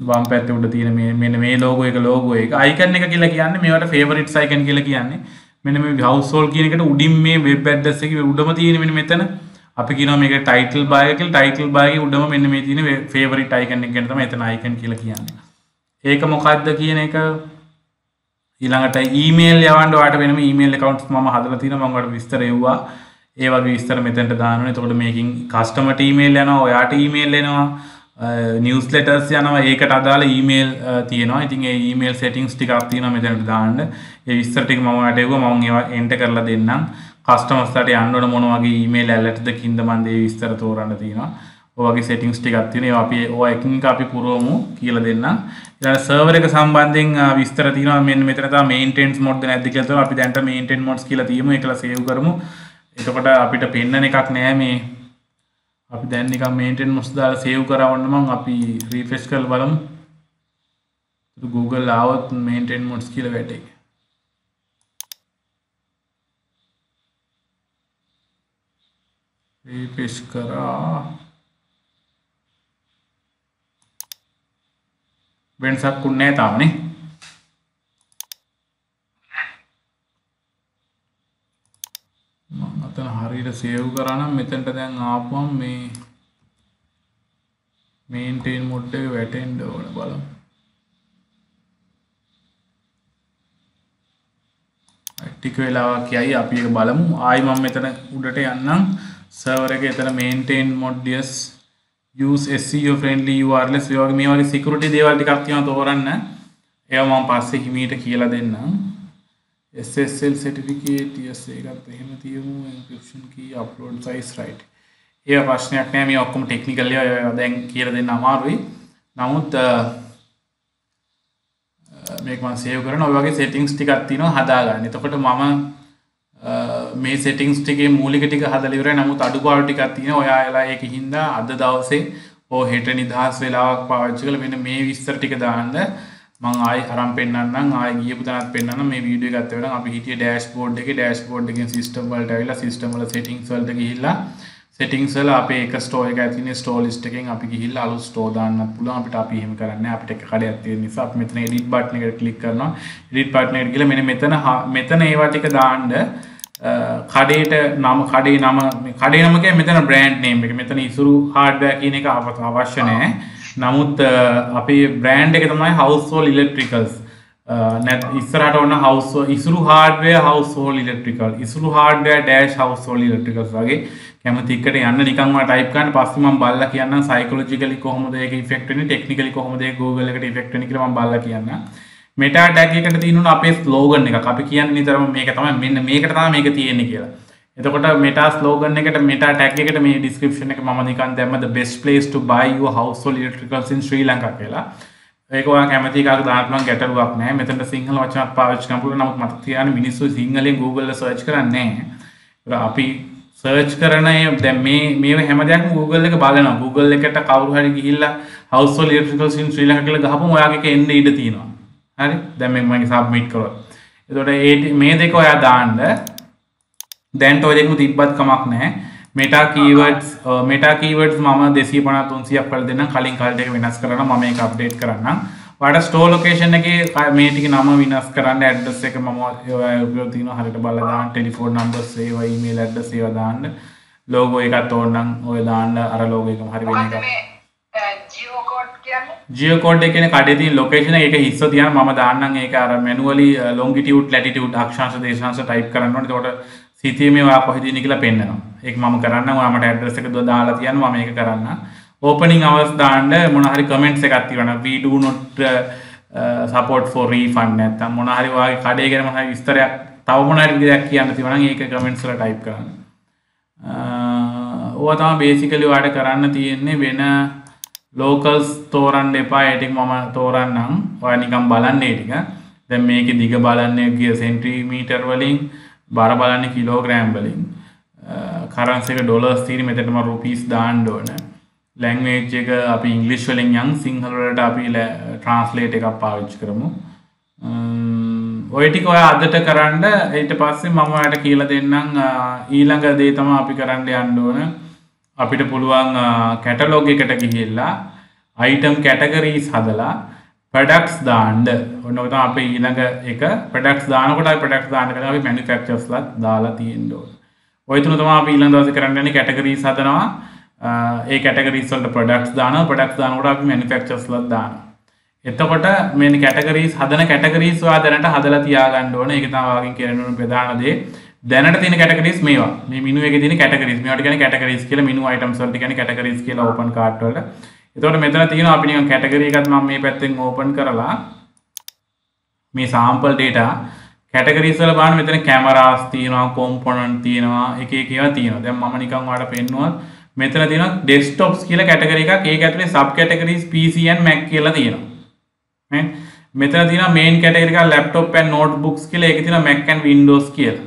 වම් පැත්තේ උඩ තියෙන මෙන්න මේ ලෝගෝ එක අයිකන් එක කියලා කියන්නේ මේවට ෆේවරිට්ස් අයිකන් කියලා කියන්නේ. මෙන්න මේ හවුස් හෝල්ඩ් කියන එකට උඩින් මේ වෙබ් ඇඩ්‍රස් එකේ උඩම තියෙන මෙන්න මෙතන අපි කියනවා මේක ටයිටල් බාර් එක කියලා. ටයිටල් බාර් එකේ උඩම මෙන්න මේ තියෙන ෆේවරිට් අයිකන් එක ගැන තමයි එතන අයිකන් කියලා කියන්නේ. ඒක මොකක්ද කියන එක ඊළඟට ඊමේල් යවන්න ඔයාලට වෙනම ඊමේල් account මම හදලා තියෙනවා. මම ඔයාලට විස්තර එව්වා. ඒ වගේ විස්තර මෙතනට දානවා. එතකොට මේකෙන් කස්ටමර්ට ඊමේල් යනවා, ඔයාට ඊමේල් එනවා, නිවුස් ලෙටර්ස් යනවා. ඒකට අදාළ ඊමේල් තියෙනවා. ඉතින් ඒ ඊමේල් සෙටින්ග්ස් ටිකක් තියෙනවා මෙතනට දාන්න. ඒ විස්තර ටික මම ඔයාලට එව්වා. මම ඒවා එන්ටර් කරලා දෙන්නම්. කස්ටමර්ස්ලාට යන්න ඕන මොන වගේ ඊමේල් ඇලර්ට්ද කින්ද මන් ඒ විස්තර තෝරන්න තියෙනවා. ඔය වගේ සෙටින්ග්ස් ටිකක් තියෙනවා. ඒවා අපි ඔය එකින් එක අපි පුරවමු කියලා දෙන්නම්. ඊළඟ සර්වර් එක සම්බන්ධයෙන් විස්තර තියෙනවා. මෙන්න මෙතන තමයි මේන්ටෙනන්ස් මොඩ්ද නැද්ද කියලා තමයි අපි දැන්ට මේන්ටෙන් මොඩ්ස් කියලා තියමු. ඒකලා සේව් කරමු. එතකොට අපිට පෙන්නන එකක් නෑ මේ අපි දැන් නිකන් මේන්ටෙන් මොඩ්ස් දාලා සේව් කරවන්න මම අපි රිෆ්‍රෙෂ් කරලා බලමු. Google ආවොත් මේන්ටෙන් මොඩ්ස් කියලා වැටේ. රිෆ්‍රෙෂ් කරා වෙනසක් උන්නේ නැහැ තාමනේ. මම අතන හරියට සේව් කරා නම් මෙතනට දැන් ආපුවම මේ මේන්ටේන් මොඩ් එක වැටෙන්න ඕන බලමු. ටික වෙලාවක් යයි අපි ඒක බලමු. ආයි මම මෙතන උඩට යන්නම්. සර්වර් එකේ එතන maintain mode yes use SEO friendly URLs මේ වගේ security දේවල් ටිකක් තියෙනවා තෝරන්න. ඒවා මම පස්සේ හිමීට කියලා දෙන්නම්. SSL certificate yes ඒකත් එහෙම තියමු. encryption key upload size right. ඒවා ප්‍රශ්නයක් නෑ. මේ ඔක්කොම ටෙක්නිකල් ඒවා දැන් කියලා දෙන්න අමාරුයි. නමුත් මේක මම සේව් කරනවා. ඔය වගේ settings ටිකක් තියෙනවා හදාගන්න. එතකොට මම මේ settings ටිකේ මූලික ටික හදලා ඉවරයි. නමුත් අඩුපාඩු ටිකක් තියෙනවා. ඔයාලා ඒක හින්දා අද දවසේ හෙට නිදහස් වෙලාවක් පාවිච්චි කරලා මෙන්න මේ විස්තර ටික දාන්න මම ආයි අරන් පෙන්නන්නම්. ආයි ගියපු තැනත් පෙන්නන්නම්. මේ වීඩියෝ එක ගත්ත වෙලාව අපි හිටියේ ඩෑෂ්බෝඩ් එකෙන් සිස්ටම් වලට ඇවිල්ලා සිස්ටම් වල settings වලට ගිහිල්ලා settings වල අපේ එක store එක ඇතුලේ store list එකෙන් අපි ගිහිල්ලා අලුත් store දාන්නත් පුළුවන්. අපිට එහෙම කරන්නේ අපිට එක කඩයක් තියෙන නිසා අපි මෙතන edit button එකට click කරනවා. edit button එකට ගිහලා මෙන්න මෙතන ඒවා ටික දාන්න කඩේට නම කඩේ නම කියන්නේ මෙතන brand name එක. මෙතන ඉසුරු hardware කියන එක අවශ්‍ය නැහැ. නමුත් අපේ brand එක තමයි household electricals. ඉස්සරහට ඔන්න ඉසුරු hardware household electrical, ඉසුරු hardware dash household electricals වගේ කැමති එකට යන්න නිකන් ඔයා ටයිප් කරන්න. පස්සේ මම බලලා කියන්නම් psychologically කොහොමද ඒක ඉෆෙක්ට් වෙන්නේ, technically කොහොමද ඒක Google එකට ඉෆෙක්ට් වෙන්නේ කියලා මම බලලා කියන්නම්. මෙටා ටැග් එකට තියෙනවා අපේ ස්ලෝගන් එකක්. අපි කියන්නේ නිතරම මේක තමයි මෙන්න මේකට තමයි මේක තියෙන්නේ කියලා. එතකොට මෙටා ස්ලෝගන් එකට මෙටා ටැග් එකට මේ description එක මම නිකන් දැම්ම the best place to buy your household electricals in Sri Lanka කියලා. ඒක ඔයා කැමති එකක් දාන්න පුළුවන්, ගැටලුවක් නැහැ. මෙතනට සිංහල වචනත් පාවිච්චි කරන්න පුළුවන්. නමුත් මතක තියාගන්න මිනිස්සු සිංහලෙන් Google එක සර්ච් කරන්නේ නැහැ. අපි සර්ච් කරන දැන් මේ හැම දෙයක්ම Google එක බලනවා. Google එකට කවුරු හරි ගිහිල්ලා household electricals in Sri Lanka කියලා ගහපුවම ඔයාගේ එක එන්න ඉඩ තියෙනවා. හරි? දැන් මේ මම සබ්මිට් කරනවා. එතකොට මේ දෙක ඔයා දාන්න. දැන් ඔය දෙකම තිබ්බත් කමක් නැහැ. meta keywords මම 250 300ක් වල දෙන්නම්. කලින් කාලේ දෙක වෙනස් කරනවා. මම මේක අප්ඩේට් කරන්නම්. ඔයාලට ස්ටෝර් ලොකේෂන් එකේ මේ ටික නම වෙනස් කරන්න ඇඩ්‍රස් එක මම ඔයා උපයෝග තියෙනවා. හරියට බලලා දාන්න. ටෙලිෆෝන් නම්බර්ස් ඒවා ඊමේල් ඇඩ්‍රස් ඒවා දාන්න. ලෝගෝ එකත් ඕනනම් ඔය දාන්න. අර ලෝගෝ එකම හරි වෙන එක. ජියෝ කෝඩ් කියන්නේ ජියෝ කෝඩ් එක කියන්නේ කඩේ තියෙන ලොකේෂන් එක හිස්ස තියන මම දාන්නම් ඒක අර මැනුවලි ලොන්ගිටියුඩ් ලැටිටියුඩ් අක්ෂාංශ දේශාංශ ටයිප් කරන්න ඕනේ. එතකොට සිතියමේ ඔයා කොහෙද ඉන්නේ කියලා පෙන්නනවා. ඒක මම කරන්නම්. ඔයා මට ඇඩ්‍රස් එක දාලා තියන්න මම මේක කරන්නම්. opening hours දාන්න මොන හරි comments එකක් තියෙනවා. we do not support for refund නැත්නම් මොන හරි ඔයාගේ කඩේ ගැන මොන හරි විස්තරයක් තව මොන හරි දෙයක් කියන්න තියෙනවා නම් ඒක comments වල type කරන්න. ඕවා තමයි basically ඔයාලට කරන්න තියෙන්නේ. වෙන locals තෝරන්න එපා. ඒ ටික මම තෝරන්නම්. ඔයා නිකන් බලන්න ඒ ටික. දැන් මේකේ දිග බලන්නේ ගිය සෙන්ටිමීටර් වලින්, බර බලන්නේ කිලෝග්‍රෑම් වලින්. කරන්සි එක ඩොලර්ස් තියෙන මෙතන මම රුපීස් දාන්න ඕන. ලැන්ග්වේජ් එක අපි ඉංග්‍රීසි වලින් යන් සිංහල වලට අපි ට්‍රාන්ස්ලේට් එකක් පාවිච්චි කරමු. ඔය ටික ඔයා අදට කරන්න. ඊට පස්සේ මම ඔයාලට කියලා දෙන්නම් ඊළඟ දේ තමයි අපි කරන්න යන්න ඕන. අපිට පුළුවන් කැටලොග් එකට ගිහිල්ලා item categories හදලා products දාන්න. ඔන්න ඔය තමයි අපේ ඊළඟ එක. products දානකොට අපි products දාන්න කරලා අපි manufacturers ලත් දාලා තියෙන්න ඕන. ඔය තුන තමයි අපි ඊළඟ දවසේ කරන්න යන්නේ. categories හදනවා. ඒ categories වලට products දානවා. products දානකොට අපි manufacturers ලත් දානවා. එතකොට මේ categories හදන categories ඔයා දැනට හදලා තියාගන්න ඕන. ඒක තමයි ඔයාගෙන් කියන ඕන ප්‍රධාන දේ. දැනට තියෙන categories මේවා. මේ menu එකේ තියෙන categories. මේවට කියන්නේ categories කියලා. menu items වලට කියන්නේ categories කියලා open cart වලට. එතකොට මෙතන තියෙනවා අපි නිකන් category එකක් මම මේ පැත්තෙන් open කරලා මේ sample data categories වල බලන්න මෙතන cameras තියෙනවා, component තියෙනවා, එක එක ඒවා තියෙනවා. දැන් මම නිකන් ඔයාලට පෙන්නුවා මෙතන තියෙනවා desktops කියලා category එකක්. ඒක ඇතුලේ sub categories PC and Mac කියලා තියෙනවා. නේ? මෙතන තියෙනවා main category එකක් laptop and notebooks කියලා. ඒකේ තියෙනවා Mac and Windows කියලා.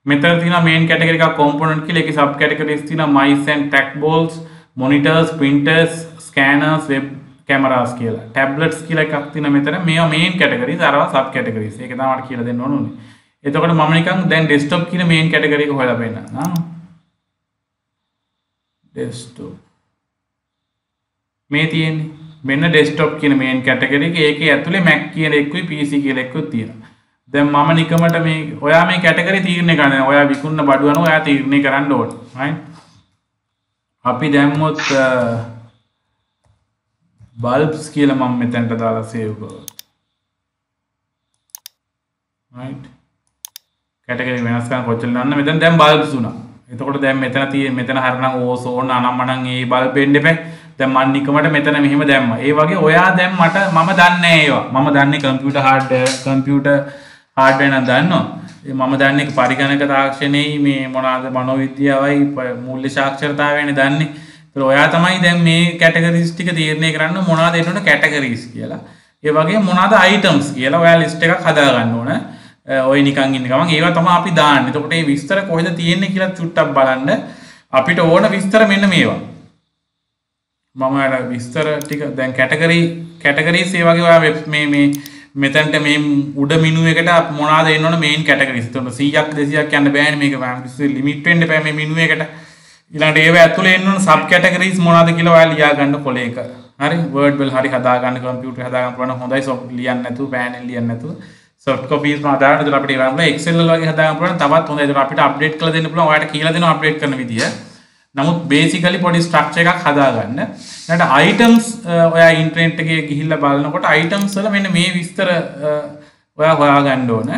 මෙතන තියෙනවා main category එකක් component කියලා. ඒකේ sub categories තියෙනවා mice and trackballs, monitors, printers, scanners, web cameras කියලා. tablets කියලා එකක් තියෙනවා මෙතන. මේවා main categories, අරවා sub categories. ඒක තමයි මට කියලා දෙන්න ඕනේ. එතකොට මම නිකන් දැන් desktop කියන main category එක හොයලා පෙන්නනවා. desktop මේ තියෙන්නේ. මෙන්න desktop කියන main category එක. ඒකේ ඇතුලේ Mac කියන එකකුයි PC කියලා එකකුත් තියෙනවා. දැන් මම නිකමට මේ ඔයා මේ කැටගරි තීරණය කරන්න. ඔයා විකුණන බඩු අනුව ඔයා තීරණය කරන්න ඕනේ. right? අපි දැම්මොත් bulbs කියලා මම මෙතනට දාලා save කරනවා. right? කැටගරි වෙනස් කරන කොච්චර නන්න මෙතන දැන් bulbs උනා. එතකොට දැන් මෙතන හරිනම් ඕසෝන් අනම්මනම් ඒ bulb එන්න එපා. දැන් මම නිකමට මෙතන මෙහෙම දැම්මා. ඒ වගේ ඔයා දැන් මම දන්නේ ඒවා. මම දන්නේ computer hardware නම් දන්නවා. මම දන්නේ පරිගණක තාක්ෂණයේ මේ මොනවාද මනෝවිද්‍යාවයි මූල්‍ය සාක්ෂරතාවයනේ දන්නේ. ඒතර ඔයා තමයි දැන් මේ කැටගරිස් ටික තීරණය කරන්න මොනවාද එන්න ඕන කැටගරිස් කියලා. ඒ වගේ මොනවාද items කියලා ඔයා ලිස්ට් එකක් හදා ගන්න ඕන. ඔය නිකන් ඉන්න ගමන් ඒවා තමයි අපි දාන්නේ. එතකොට මේ විස්තර කොහෙද තියෙන්නේ කියලා චුට්ටක් බලන්න. අපිට ඕන විස්තර මෙන්න මේවා. මම අර විස්තර ටික දැන් කැටගරිස් ඒ වගේ ඔයා මේ මෙතනට මේ උඩ මිනු එකට මොනවාද එන්න ඕන මේන් කැටගරිස්. එතකොට 100ක් 200ක් යන්න බෑනේ මේක ලිමිට් වෙන්න බෑ මේ මිනු එකට. ඊළඟට ඒව ඇතුලේ එන්න ඕන සබ් කැටගරිස් මොනවාද කියලා ඔයා ලියා ගන්න කොලේක. හරි වර්ඩ් වල හරි හදා ගන්න කම්පියුටර් හදා ගන්න පුළුවන් හොඳයි ලියන්න නැතුව පෑනෙන් ලියන්න නැතුව soft copies මම දාන්න. ඒතර අපිට ඒවා වල Excel වල වගේ හදා ගන්න පුළුවන් තවත් හොඳයි. ඒතර අපිට අප්ඩේට් කරලා දෙන්න පුළුවන්. ඔයාලට කියලා දෙනවා අප්ඩේට් කරන විදිය. නමුත් basically පොඩි structure එකක් හදා ගන්න. ඊළඟට items ඔයා ඉන්ටර්නෙට් එකේ ගිහිල්ලා බලනකොට items වල මෙන්න මේ විස්තර ඔයා හොයා ගන්න ඕන.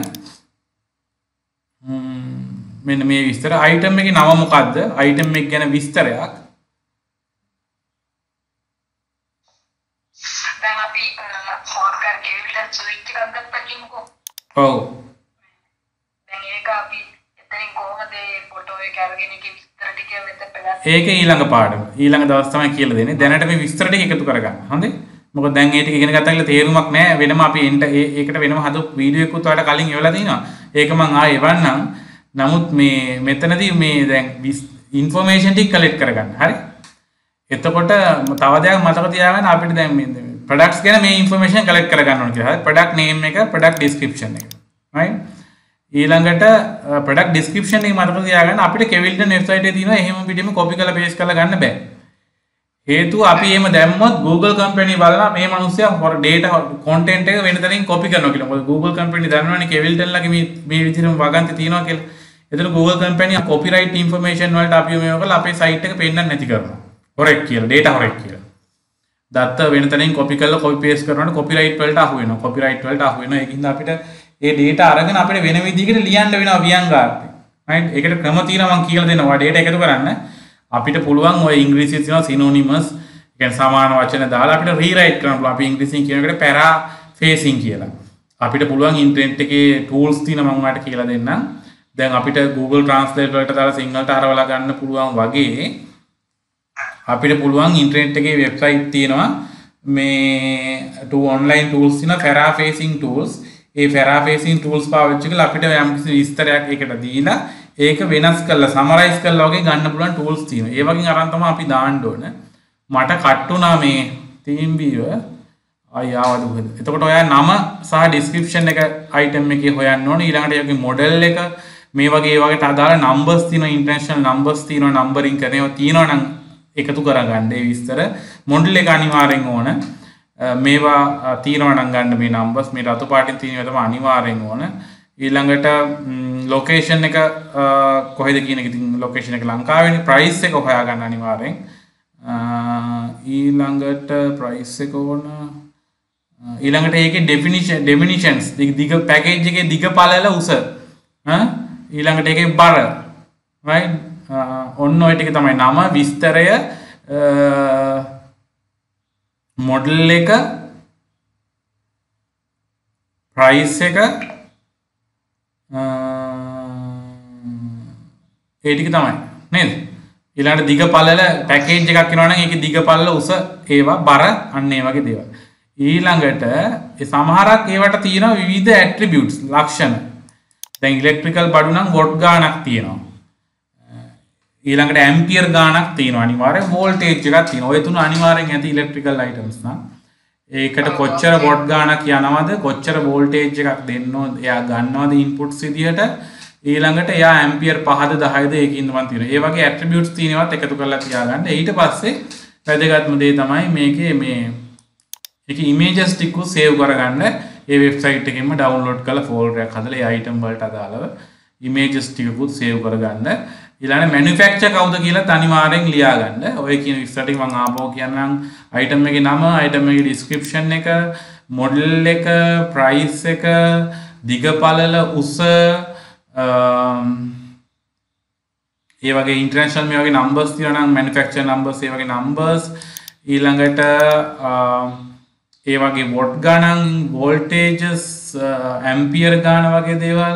මෙන්න මේ විස්තර item එකේ නම මොකද්ද? item එක ගැන විස්තරයක්. දැන් අපි හොර්කර් ගෙවිලා ස්විච් එකක් ගත්තා කියමුකෝ. ඔව්. දැන් ඒක අපි එතනින් කොහොමද මේ ෆොටෝ එක අරගෙන ඉතින් විස්තර ටික මෙතන පෙළලා ඒක ඊළඟ පාඩම. ඊළඟ දවස් තමයි කියලා දෙන්නේ. දැනට මේ විස්තර ටික එකතු කරගන්න. හොඳයි? මොකද දැන් ඒ ටික ඉගෙන ගත්තා කියලා තේරුමක් නැහැ. වෙනම අපි ඒකට වෙනම හදපු වීඩියෝ එකකුත් ඔයාලට කලින් එවලා තිනවා. ඒක මම ආයෙ එවන්නම්. නමුත් මේ මෙතනදී මේ දැන් ඉන්ෆෝමේෂන් ටික කලෙක්ට් කරගන්න. හරි. එතකොට තව දෙයක් මතක තියාගන්න අපිට දැන් මේ ප්‍රොඩක්ට්ස් ගැන මේ ඉන්ෆෝමේෂන් කලෙක්ට් කරගන්න ඕන කියලා. හරි. ප්‍රොඩක්ට් නේම් එක, ප්‍රොඩක්ට් ඩිස්ක්‍රිප්ෂන් එක. right. ඊළඟට ප්‍රොඩක්ට් ඩිස්ක්‍රිප්ෂන් එක මතක තියාගන්න අපිට කෙවිල්ටන් වෙබ්සයිට් එකේ තියෙනවා එහෙම පිටින්ම කොපි කරලා පේස්ට් කරලා ගන්න බෑ. හේතුව අපි එහෙම දැම්මොත් Google කම්පැනි බලලා මේ මිනිස්සයා data content එක වෙන තැනින් copy කරනවා කියලා. මොකද Google කම්පැනි දන්නවනේ කෙවිල්ටන්ලාගේ මේ විදිහටම වගන්ති තියෙනවා කියලා. එතන Google කම්පැනි copyright information වලට අපි මේව කරලා අපේ site එක පෙන්නන්න නැති කරනවා. හොරෙක් කියලා, data හොරෙක් කියලා. දත්ත වෙන තැනින් copy කරලා copy paste කරනකොට copyright වලට අහු වෙනවා. copyright වලට අහු වෙනවා. ඒකින්ද අපිට ඒ data අරගෙන අපිට වෙන විදිහකට ලියන්න වෙනවා ව්‍යංගාර්ථය. right. ඒකට ක්‍රම තියෙනවා මම කියලා දෙනවා. data එකතු කරන්න. අපිට පුළුවන් ඔය ඉංග්‍රීසියෙන් තියෙනවා සිනොනිමස් කියන්නේ සමාන වචන දාලා අපිට රීරයිට් කරන්න පුළුවන්. අපි ඉංග්‍රීසියෙන් කියන එකට පැරාෆ්‍රේසින් කියලා. අපිට පුළුවන් ඉන්ටර්නෙට් එකේ ටූල්ස් තියෙනවා මම ඔයාලට කියලා දෙන්නම්. දැන් අපිට Google Translate වලට දාලා සිංහලට හරවලා ගන්න පුළුවන් වගේ අපිට පුළුවන් ඉන්ටර්නෙට් එකේ වෙබ්සයිට් තියෙනවා මේ online tools තියෙනවා paraphrasing tools. ඒ paraphrasing tools පාවිච්චි කරලා අපිට යම්කිසි විස්තරයක් ඒකට දීලා ඒක වෙනස් කරලා සමරයිස් කරලා වගේ ගන්න පුළුවන් tools තියෙනවා. ඒ වගේ අරන් තමයි අපි දාන්න ඕන. මට කට් වුණා මේ theme viewer ආවද කොහෙද? එතකොට ඔයා නම සහ description එක item එකේ හොයන්න ඕනේ. ඊළඟට ඒකේ model එක මේ වගේ අදාළ numbers තියෙනවා, international numbers තියෙනවා, numbering කරන ඒවා තියෙනවා නම් එකතු කරගන්න ඒ විස්තර. model එක අනිවාර්යෙන් ඕන. මේවා තියෙනවා නම් ගන්න මේ numbers මේ රතු පාටින් තියෙනවා තමයි අනිවාර්යෙන් ඕන. ඊළඟට ලොකේෂන් එක කොහෙද කියන එක ඉතින් ලොකේෂන් එක ලංකාවේනේ ප්‍රයිස් එක හොයා ගන්න අනිවාර්යෙන් ඊළඟට ප්‍රයිස් එක ඕන ඊළඟට ඒකේ definitions දිග පැකේජ් එකේ දිග පළල උස ඊළඟට ඒකේ බර right ඔන්න ඔය ටික තමයි නම විස්තරය මොඩල් එක ප්‍රයිස් එක ඒ ටික තමයි නේද ඊළඟට දිග පළල පැකේජ් එකක් කරනවා නම් ඒකේ දිග පළල උස ඒවා බර අන්න ඒ වගේ දේවල් ඊළඟට ඒ සමහරක් ඒවට තියෙනවා විවිධ ඇට්‍රිබියුට්ස් ලක්ෂණ දැන් ඉලෙක්ට්‍රිකල් බඩු නම් වොට් ගාණක් තියෙනවා ඊළඟට ඇම්පියර් ගාණක් තියෙනවා අනිවාර්යෙන් වෝල්ටේජ් එකක් තියෙනවා ඔය තුන අනිවාර්යෙන් ඇති ඉලෙක්ට්‍රිකල් අයිටම්ස් නම් ඒකට කොච්චර වොට් ගාණක් යනවද කොච්චර වෝල්ටේජ් එකක් දෙන්න ඕනද එයා ගන්නවද ඉන්පුට්ස් විදියට ඊළඟට එයා ඇම්පියර් 5ද 10ද ඒකින්ද මන් තියෙනවා ඒ වගේ ඇට්‍රිබියුට්ස් තියෙනවත් එකතු කරලා තියාගන්න ඊට පස්සේ වැදගත්ම දේ තමයි මේකේ මේ ඒකේ ඉමේජස් ටික සේව් කරගන්න ඒ වෙබ්සයිට් එකෙන්ම ඩවුන්ලෝඩ් කරලා ෆෝල්ඩර් එකක් හදලා ඒ අයිටම් වලට අදාළව ඉමේජස් ටිකකුත් සේව් කරගන්න ඊළඟට මැනුෆැක්චරර් කවුද කියලා අනිවාර්යෙන් ලියා ගන්න. ඔය කියන විස්තර ටික මම ආපහු කියන්නම්. අයිටම් එකේ නම, අයිටම් එකේ ඩිස්ක්‍රිප්ෂන් එක, මොඩල් එක, ප්‍රයිස් එක, දිග පළල උස ඒ වගේ ඉන්ටර්නැෂනල් මේ වගේ නම්බර්ස් තියෙනවා නම් මැනුෆැක්චරර් නම්බර්ස් ඒ වගේ නම්බර්ස් ඊළඟට ඒ වගේ වොට් ගණන්, වෝල්ටේජස්, ඇම්පියර් ගාන වගේ දේවල්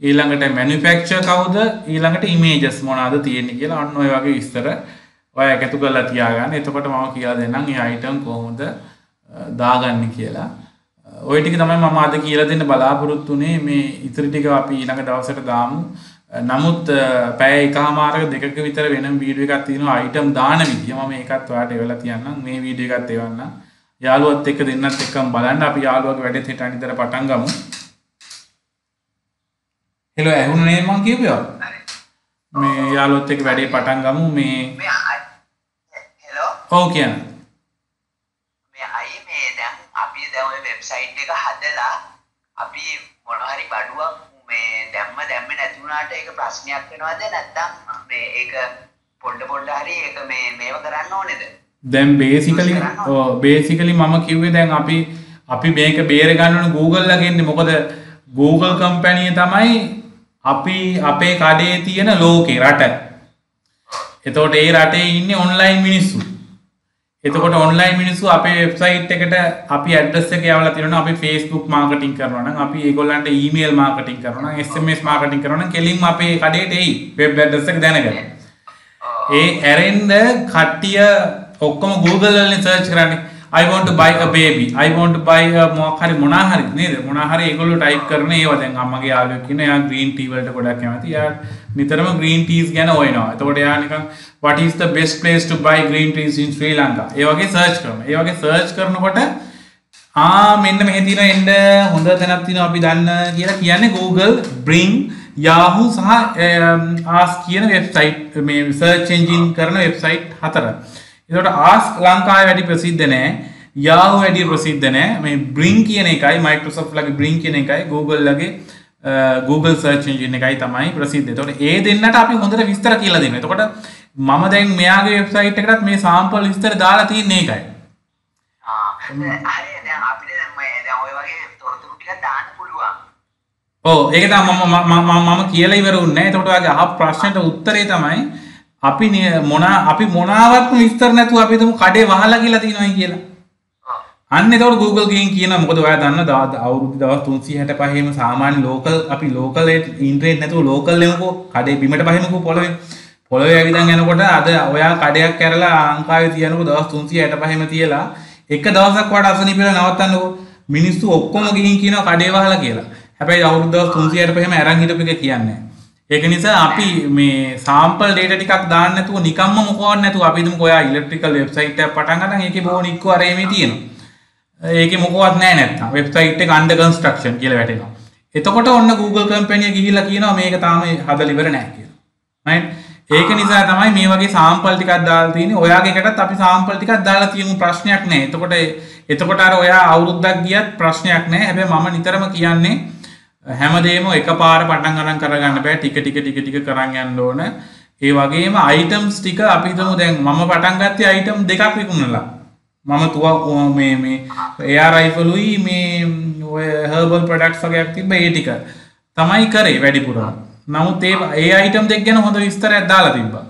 ඊළඟට මැනුෆැක්චරර් කවුද ඊළඟට ඉමේජස් මොනවාද තියෙන්නේ කියලා අන්න ඔය වගේ විස්තර ඔය එකතු කරලා තියාගන්න. එතකොට මම කියලා දෙන්නම් මේ අයිටම් කොහොමද දාගන්නේ කියලා. ඔය ටික තමයි මම අද කියලා දෙන්න බලාපොරොත්තු වෙන්නේ. මේ ඉතිරි ටික අපි ඊළඟ දවසට දාමු. නමුත් පැය එකමාරක දෙකක විතර වෙනම වීඩියෝ එකක් තියෙනවා අයිටම් දාන විදිය. මම ඒකත් ඔයාලට එවලා තියන්නම්. මේ වීඩියෝ එකත් එවන්නම්. යාළුවත් එක්ක දෙන්නත් එක්කම බලන්න. අපි යාළුවාගේ වැඩේත් හිට අනිතර පටන් ගමු. හෙලෝ ඇහුණනේ මං කියපුවා. මේ යාළුවත් එක්ක වැඩේ පටන් ගමු මේ හෙලෝ ඔව් කියන්න. මේ අයි මේ දැන් අපි දැන් ඔය වෙබ්සයිට් එක හදලා අපි මොන හරි බඩුවක් මේ දැම්මේ නැති වුණාට ඒක ප්‍රශ්නයක් වෙනවද නැත්නම් මේ ඒක පොඩ හරි ඒක මේව කරන්න ඕනේද? දැන් බේසිකලි මම කිව්වේ දැන් අපි මේක බේර ගන්න ඕනේ Google ළඟින්. මොකද Google කම්පැනි තමයි අපි අපේ කඩේ තියෙන ලෝකේ රට. එතකොට ඒ රටේ ඉන්නේ ඔන්ලයින් මිනිස්සු. එතකොට ඔන්ලයින් මිනිස්සු අපේ වෙබ්සයිට් එකට අපි ඇඩ්‍රස් එක යවලා තියෙනවා. අපි Facebook මාකටිං කරනවා නම් අපි ඒගොල්ලන්ට ඊමේල් මාකටිං කරනවා නම් SMS මාකටිං කරනවා නම් කෙලින්ම අපේ කඩේට එයි වෙබ් ඇඩ්‍රස් එක දැනගන්න. ඒ ඇරෙන්න කට්ටිය ඔක්කොම Google වලින් සර්ච් කරන්නේ. I want to buy a baby, I want to buy a මොකක් හරි මොනවා හරි නේද මොනවා හරි ඒගොල්ලෝ ටයිප් කරන ඒවා දැන් අම්මගේ යාළුවෙක් ඉන්න එයා green tea වලට ගොඩක් කැමති එයා නිතරම green teas ගැන හොයනවා එතකොට එයා නිකන් what is the best place to buy green teas in Sri Lanka ඒ වගේ සර්ච් කරනවා ඒ වගේ සර්ච් කරනකොට මෙන්න මෙහෙ තියෙන එන්න හොඳ තැනක් තියෙනවා අපි දන්න කියලා කියන්නේ Google Bing Yahoo සහ Ask කියන වෙබ්සයිට් මේ සර්ච් එන්ජින් කරන වෙබ්සයිට් හතර. ඒකට Ask ලංකාවේ වැඩි ප්‍රසිද්ධ නැහැ. Yahoo වැඩි ප්‍රසිද්ධ නැහැ. මේ Bing කියන එකයි Microsoft ලගේ Bing කියන එකයි Google ලගේ Google search engine එකයි තමයි ප්‍රසිද්ධ. ඒතකොට ඒ දෙන්නට අපි හොඳට විස්තර කියලා දෙනවා. එතකොට මම දැන් මෙයාගේ වෙබ්සයිට් එකටත් මේ සාම්පල් විස්තර දාලා තියෙන්නේ ඒකයි. හරි දැන් අපිට දැන් ඔය වගේ තොරතුරු ටිකක් දාන්න පුළුවන්. ඔව් ඒක තමයි මම කියලා ඉවර වුණේ නැහැ. එතකොට ඔයාගේ අහ ප්‍රශ්නෙට උත්තරේ තමයි අපි මොනාවත්ම විස්තර නැතුව අපි හිතමු කඩේ වහලා කියලා තියෙනවායි කියලා. අන්න එතකොට Google ගිහින් කියනවා මොකද ඔයා දන්න අවුරුදු දවස් 365ෙම සාමාන්‍ය අපි ලෝකල් ඉන්ටර්නෙට් නැතුව ලෝකල් එමුකෝ කඩේ බිමට පහිමුකෝ පොළොවේ ඇවිදන් යනකොට අද ඔයා කඩයක් කැරලා ලංකාවේ තියනකො දවස් 365ෙම තියලා එක දවසක් වට අසනීප වෙලා නවත්තන්නකෝ මිනිස්සු ඔක්කොම ගිහින් කියනවා කඩේ වහලා කියලා. හැබැයි අවුරුදු දවස් 365ෙම අරන් හිටපු එක කියන්නේ. ඒක නිසා අපි මේ සාම්පල් ඩේටා ටිකක් දාන්න නැතුව නිකම්ම මොකවත් නැතුව අපි හිතමුකෝ ඔයා ඉලෙක්ට්‍රිකල් වෙබ්සයිට් එකක් පටන් ගන්න ඒකේ බොහොම ඉක්කෝ අර එමේ තියෙනවා. ඒකේ මොකවත් නැහැ නැත්තම් වෙබ්සයිට් එක අන්ඩර් කන්ස්ට්‍රක්ෂන් කියලා වැටෙනවා. එතකොට ඔන්න Google කම්පැනි ගිහිල්ලා කියනවා මේක තාම හදලා ඉවර නැහැ කියලා. right? ඒක නිසා තමයි මේ වගේ සාම්පල් ටිකක් දාලා තියෙන්නේ. ඔයාගේ එකටත් අපි සාම්පල් ටිකක් දාලා තියෙමු ප්‍රශ්නයක් නැහැ. එතකොට අර ඔයා අවුරුද්දක් ගියත් ප්‍රශ්නයක් නැහැ. හැබැයි මම නිතරම කියන්නේ හැමදේම එකපාර පටන් ගන්න කරගන්න බෑ. ටික කරන් යන්න ඕන. ඒ වගේම අයිටම්ස් ටික අපි හිතමු දැන් මම පටන් ගත්තේ අයිටම් දෙකක් විකුණලා. මම මේ AR රයිෆලුයි මේ ඔය හර්බල් ප්‍රොඩක්ට්ස් වගේක් තිබ්බ ඒ ටික තමයි කරේ වැඩිපුරම. නමුත් ඒ අයිටම් දෙක ගැන හොඳ විස්තරයක් දාලා තිබ්බා.